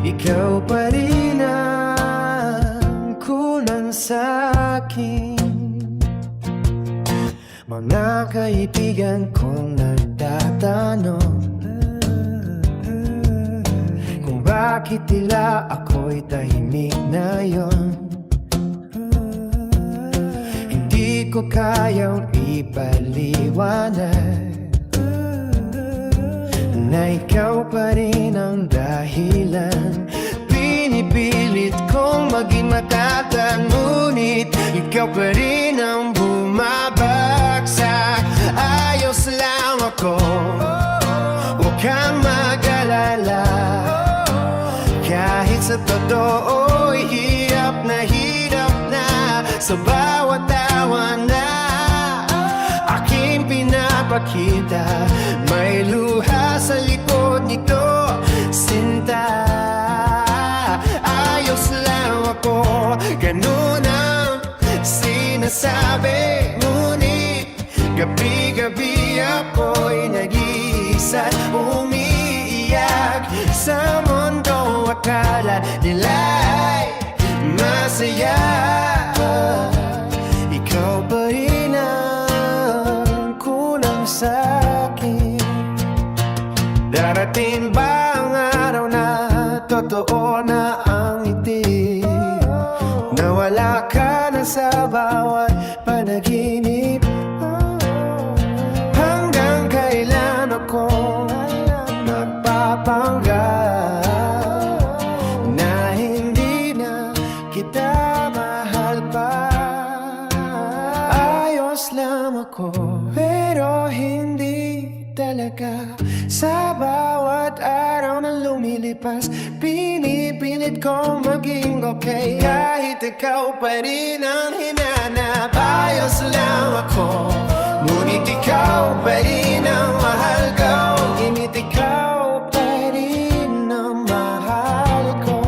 Ikaw pa rin ang kulang sa'kin. Mga kaibigan kong nagtatanong kung bakit tila ako'y tahimik ngayon. Hindi ko kayang ipaliwanag na ikaw pa rin ang dahilan. Pinipilit kong maging matatag, ngunit ikaw pa rin ang bumabagsak. Ayos lang ako, huwag kang mag-alala. Kahit sa totoo'y hirap na sa bawat tawa na aking pinapakita. May luha sa likod nito, sinta. Ayos lang ako, ganun ang sinasabi. Ngunit gabi-gabi ako'y nag-iisa't umiiyak sa mundo. Akala nila'y masaya, ikaw pa rin ang kulang sa'kin. Darating ba ang araw na totoo na ang ngiti? Nawala ka na sa bawat panaginip. Hanggang kailan ako nagpapanggap na hindi na kita mahal pa? Ayos lang ako, pero hindi talaga. Sa bawat araw na lumilipas, pinipilit kong maging okay. Kahit ikaw pa rin ang hinanap. Ayos lang ako, ngunit ikaw pa rin ang mahal ko. Ngunit ikaw pa rin ang mahal ko.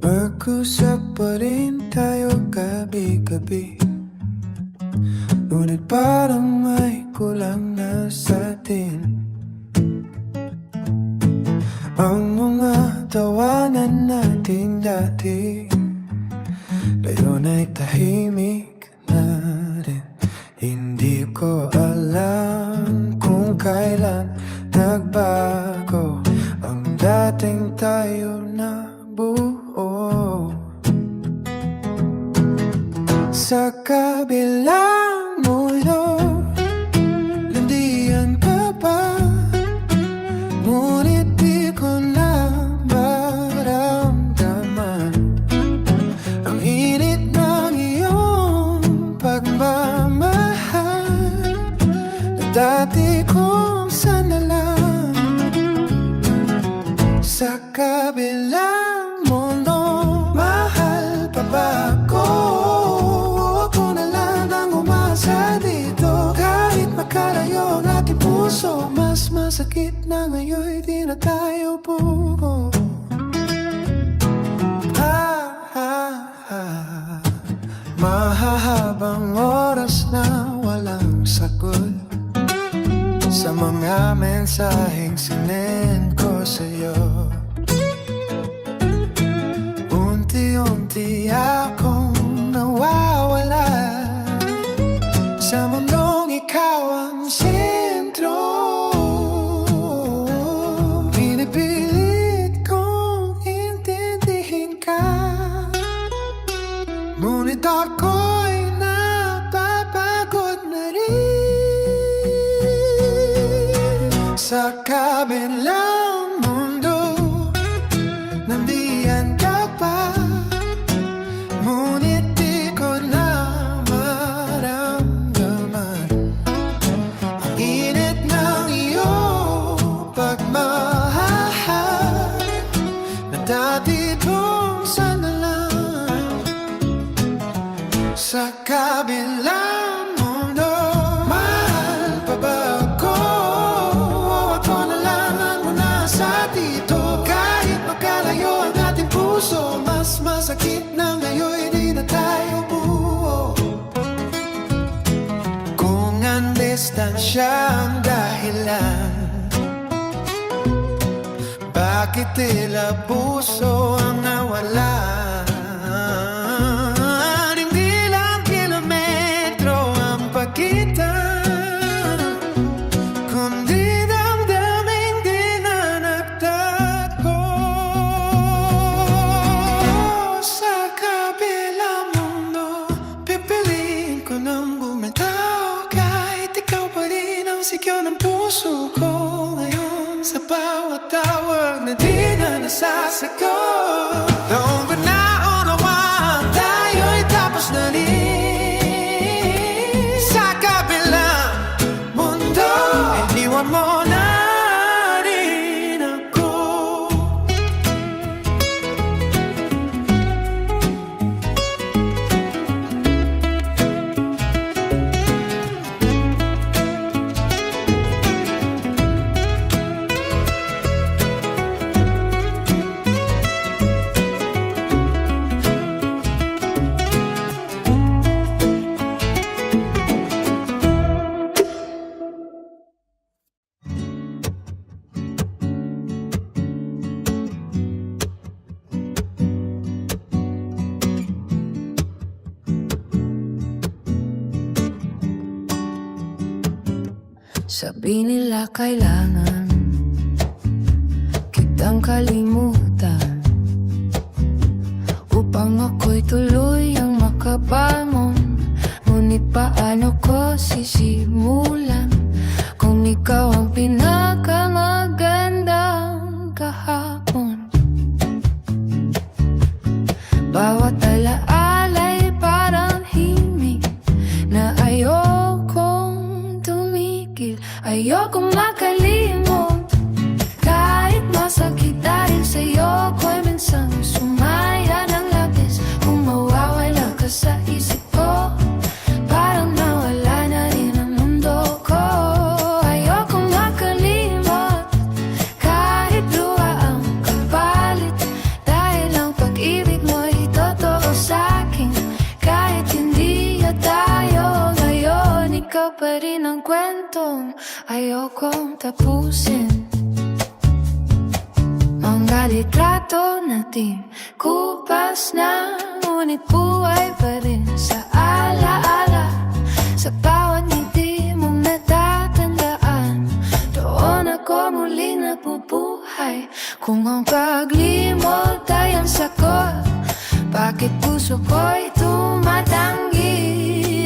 Mag-usap pa rin tayo gabi-gabi, ngunit parang may kulang na sa'tin. Ang mga tawanan natin dati, ngayon ay tahimik na rin. Hindi ko alam kung kailan nagbago ang dating tayo na buo. Sa kabilang mundo, landian ka pa, ngunit di ko na maramdaman ang init ng iyong pagmamahal na dati kong sanalan. Sa kabilang mundo, mahal pa ba ako? Ako na lang ang umasa dito. Kahit makalayo ang ating puso, mas masakit na ngayon di na tayo buo. Mahahabang oras na walang sagot sa mga mensaheng sinend ko sa'yo. Unti-unti akong nawawala sa mundong ikaw ang sentro. Pinipilit kong intindihin ka, ngunit ako'y napapagod na rin. Sa kabilang mundo, nandiyan ka pa, ngunit di ko na maramdaman ang init ng iyong pagmahal na dati kong sanalan. Sa kabilang mundo, mahal pa ba ako? Ako na lang ang nasa dito. Kahit magkalayo ang ating puso, mas masakit na ngayon di na tayo buo. Kung ang distansya ang dahilan, bakit tila puso ang nawala? Hindi lang kilometro ang pagitan, kundi damdaming di na nagtago. nang bumitaw Kahit ikaw pa rin ang sigaw ng puso ko Ngayon sa bawat tawag na di na nasasagot Noong ba naunawaan tayo'y tapos na rin Sa kabilang mundo iniwan mo na rin ako Sabi nila kailangan kitang kalimutan upang ako'y tuluyang makabangon. Ngunit paano ko sisimulan kung ikaw ang pinakamagandang kahapon? Bawat alaala'y parang himig na ayokong tumigil. Ayokong makalimot kahit masakit dahil sa'yo ko'y minsan sumaya ng labis. Kung mawawala ka sa isip ko, parang nawala na rin ang mundo ko. Ayokong makalimot kahit luha ang kapalit, dahil ang pag-ibig mo'y totoo sa'kin. Kahit hindi na tayo ngayon, ikaw pa rin ang kwentong ayokong tapusin. Mga litrato natin kupas na, ngunit buhay pa rin sa alaala. Sa bawat ngiti mong natatandaan, doon ako muli nabubuhay. Kung ang paglimot ay ang sagot, bakit puso ko'y tumatanggi?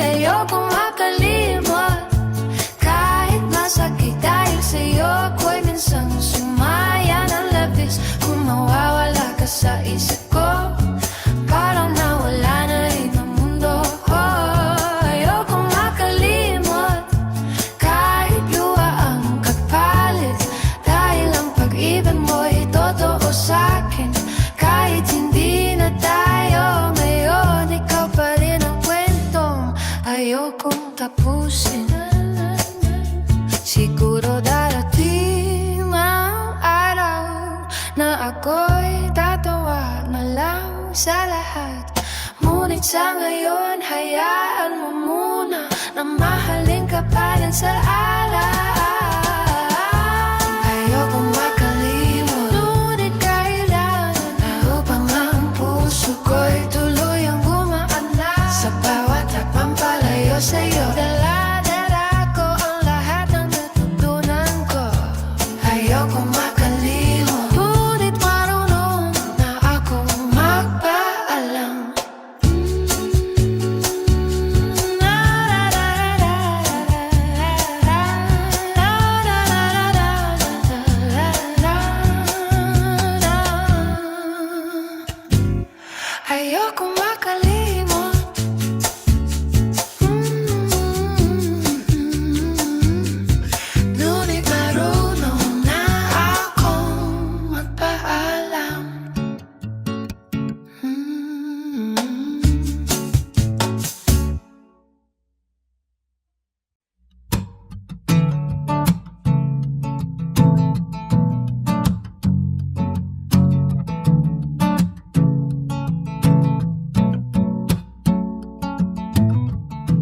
Ayokong makalimot kahit masakit, dahil sa'yo ko'y minsan sumaya ng labis. Kung mawawala ka sa isip ko, parang nawala na rin ang mundo ko. Ayokong makalimot kahit luha ang kapalit, dahil ang pag-ibig mo'y totoo sa'kin. Kahit hindi na tayo ngayon, ikaw pa rin ang kwentong ayokong tapusin. Siguro darating ang araw na ako'y tatawa na lang sa lahat. Ngunit sa ngayon, hayaan mo muna na mahalin ka pa rin sa ayokong makalimot, ngunit kailangan na upang ang puso ko'y tuluyang gumaan na. Sa bawat hapang palayo sa'yo, dala-dala ko ang lahat ng natutunan ko. Ayokong makalimot, ngunit marunong na akong magpaalam. Ayokong makalimot, ngunit marunong na akong magpaalam.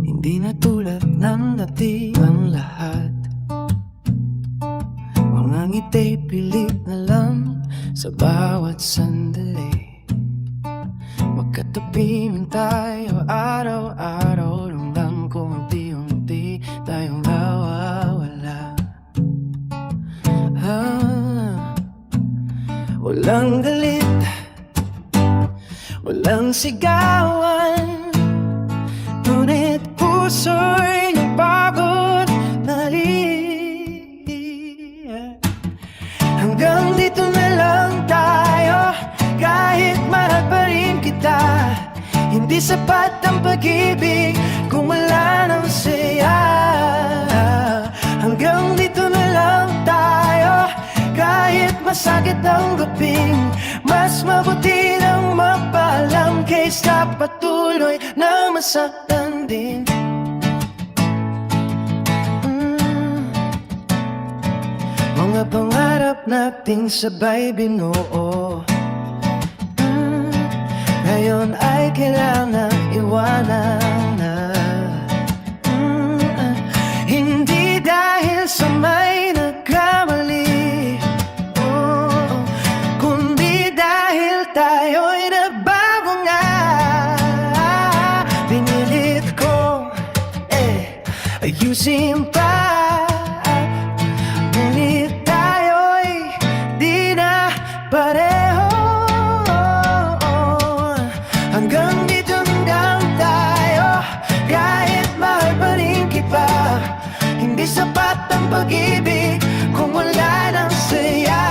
Hindi na tulad ng dati ang lahat. Mga ngiti'y pilit na lang sa bawat sandali. Magkatabi man tayo araw-araw, ramdam ko unti-unti tayong nawawala. Walang galit, walang sigawan, ngunit puso'y napagod mali. Hanggang dito na lang tayo, kahit mahal pa rin kita. Hindi sapat ang pag-ibig kung wala ng saya. Hanggang dito na lang tayo, kahit masakit ang gaping. Mas mabuti nang magpaalam kaysa patuloy na masaktan din. Mga pangarap nating sabay binuo, ngayon ay kailangan iwanan na. Hindi dahil sa may nagkamali, kundi dahil tayo'y nagbago nga. Pinilit ko ayusin pa, ngunit tayo'y di na pareho. Hanggang dito lang tayo, kahit mahal pa rin kita. Hindi sapat ang pag-ibig kung wala ng saya.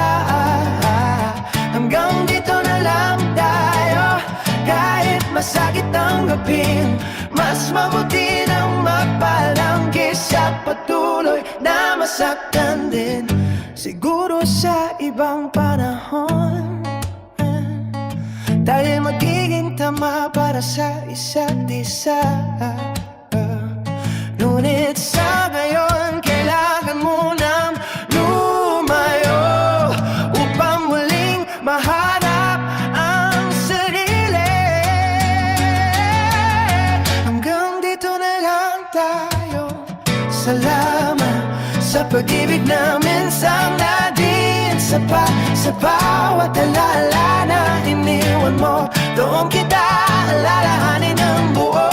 Hanggang dito na lang tayo, kahit masakit ang gaping. Mas mabuti nang magpaalam kaysa patuloy na masaktan din. Siguro sa ibang panahon tayo magiging tama para sa isa't isa. Ngunit sa ngayon, kailangan mo nang lumayo upang muling mahanap ang sarili. Hanggang dito na lang tayo. Salamat sa pag-ibig na minsan na din sapat. Sa bawat alala na iniwan mo, doon kita alalahanin ng buo.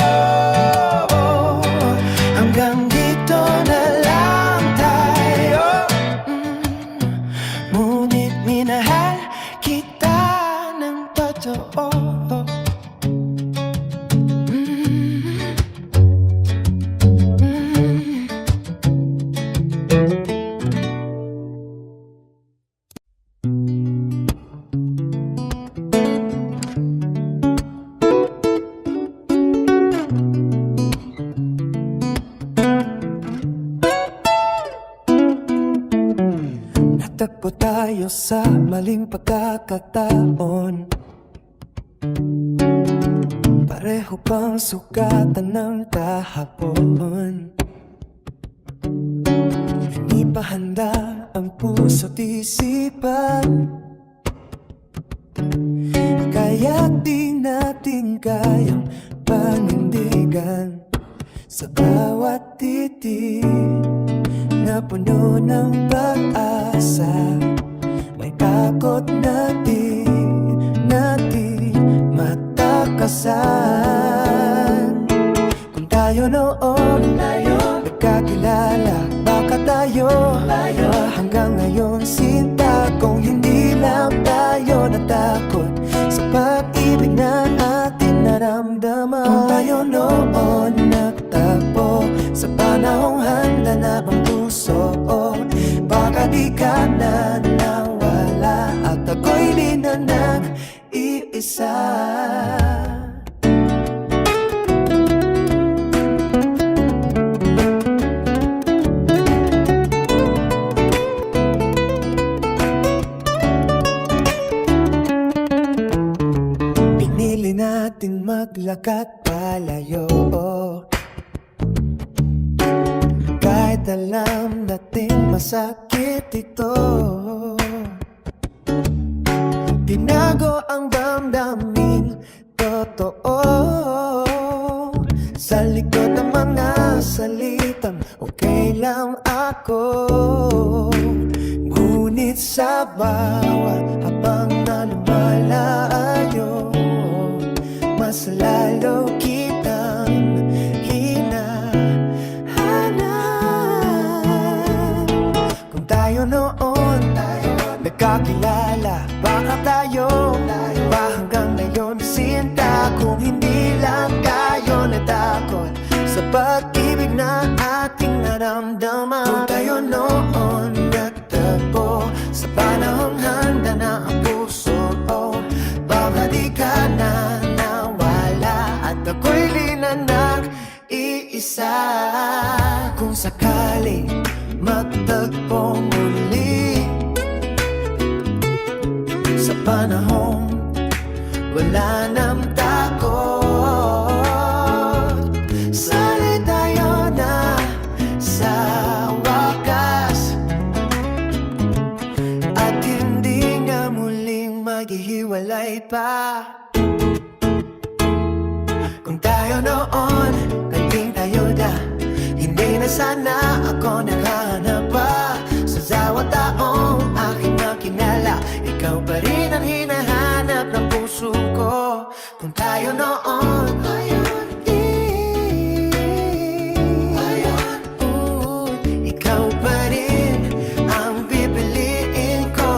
Hanggang dito na lang tayo, ngunit minahal kita ng totoo. Natagpo tayo sa maling pagkakataon. Pareho pang sukatan ng kahapon. Hindi pa handa ang puso't isipan, kaya di natin kayang panindigan. Sa bawat titig na puno ng pag-asa, may takot na di natin matakasan. Kung tayo noon nagkakilala, baka tayo hanggang ngayon sinta. Kung hindi lang tayo natakot sa pag-ibig na ating naramdaman. Kung tayo noon nagtagpo sa panahong handa na ang puso, baka di ka na nawala at ako'y di na nag-iisa. Pinili natin maglakad palayo, kahit alam natin masakit ito. Binago ang damdaming totoo sa likod ng mga salitang okay lang ako. Ngunit sa bawat habang na lumalayo, mas lalo kitang hinahanap. Kung tayo noon nagkakilala, baka tayo pa hanggang ngayon sinta. Kung hindi lang tayo natakot sa pag-ibig na ating naramdaman. Kung tayo noon nagtagpo sa panahong handa na ang puso, baka di ka na nawala at ako'y linanag iisa. Kung sakali magtagpo muli sa panahong wala nang takot, sali tayo na sa wakas at hindi nga muling maghihiwalay pa. Kung tayo noon naging ayuda, hindi na sana ako nakahanap pa. Sa bawat taong aking nakilala, ikaw pa rin ang hinahanap ng puso ko. Kung tayo noon ikaw pa rin ang pipiliin ko.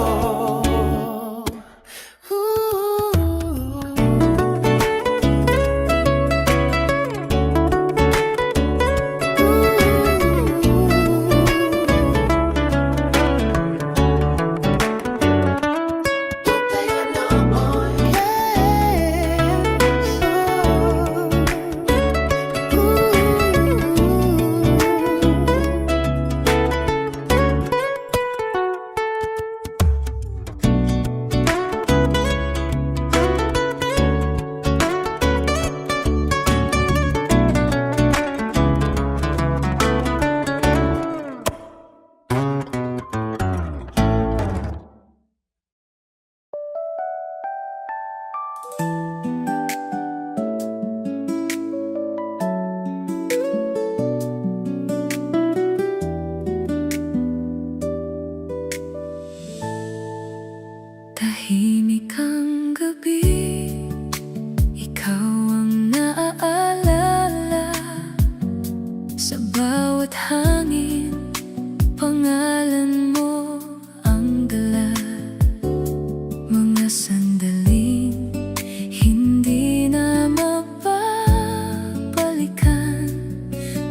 Tahimik ang gabi, ikaw ang naaalala. Sa bawat hangin, pangalan mo ang dala. Mga sandaling hindi na mapapalikan,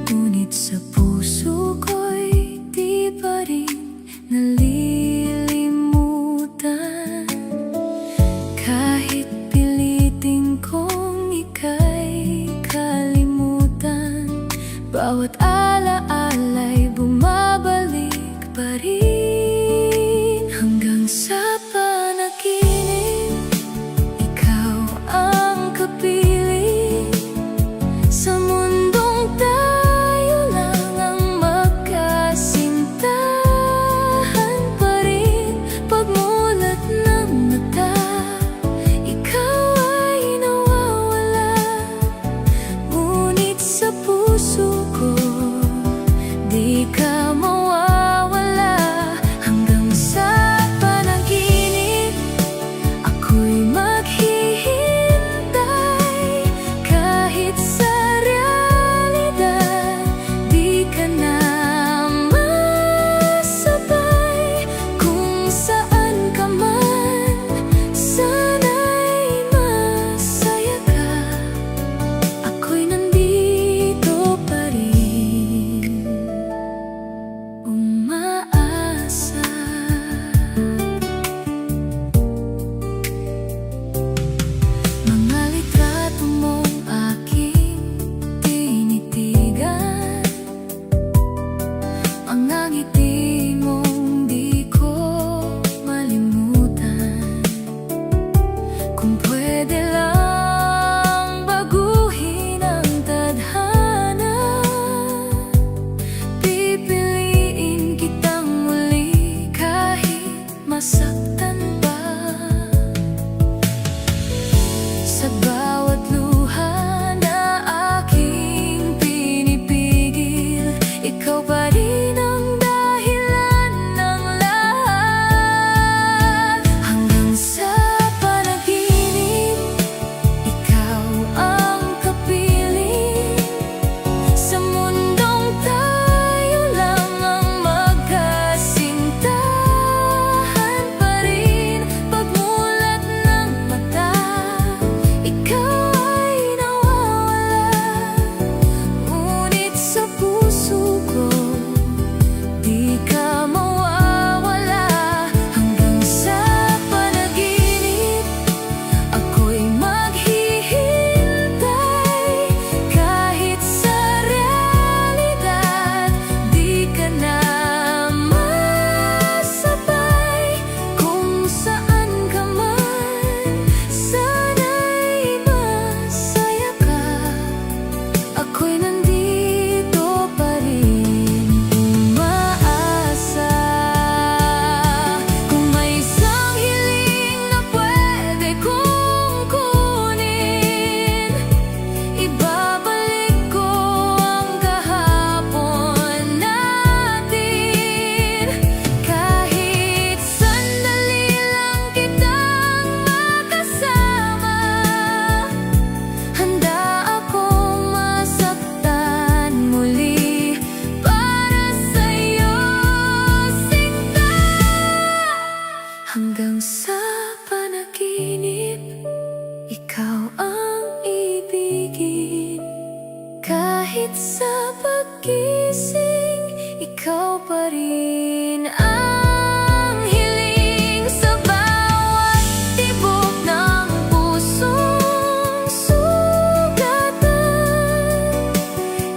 ngunit sa puso ko'y di pa rin nalilimutan. Kahit pilitin kong ika'y kalimutan, bawat alaala'y bumabalik pa rin. Hanggang sa panaginip, ikaw ang kapiling. Sa mundong tayo lang ang magkasintahan pa rin. Pagmulat ng mata, ikaw ay nawawala, ngunit sa puso ko Kahit sa paggising, ikaw pa rin ang hiling sa bawat tibok ng pusong sugatan.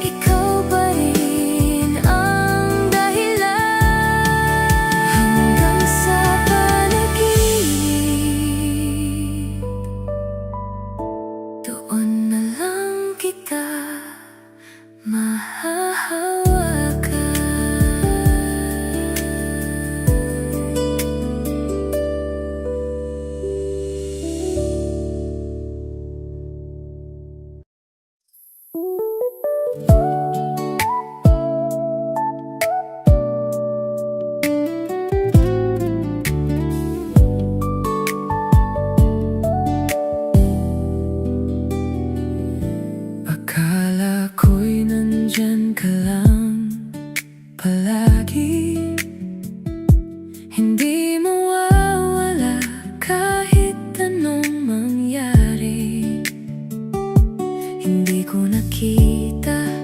Ikaw pa rin ang dahilan hanggang sa panaginip. Doon na lang kita Akala ko'y nandyan ka lang palagi, hindi mawawala kahit anong mangyari. Hindi ko nakita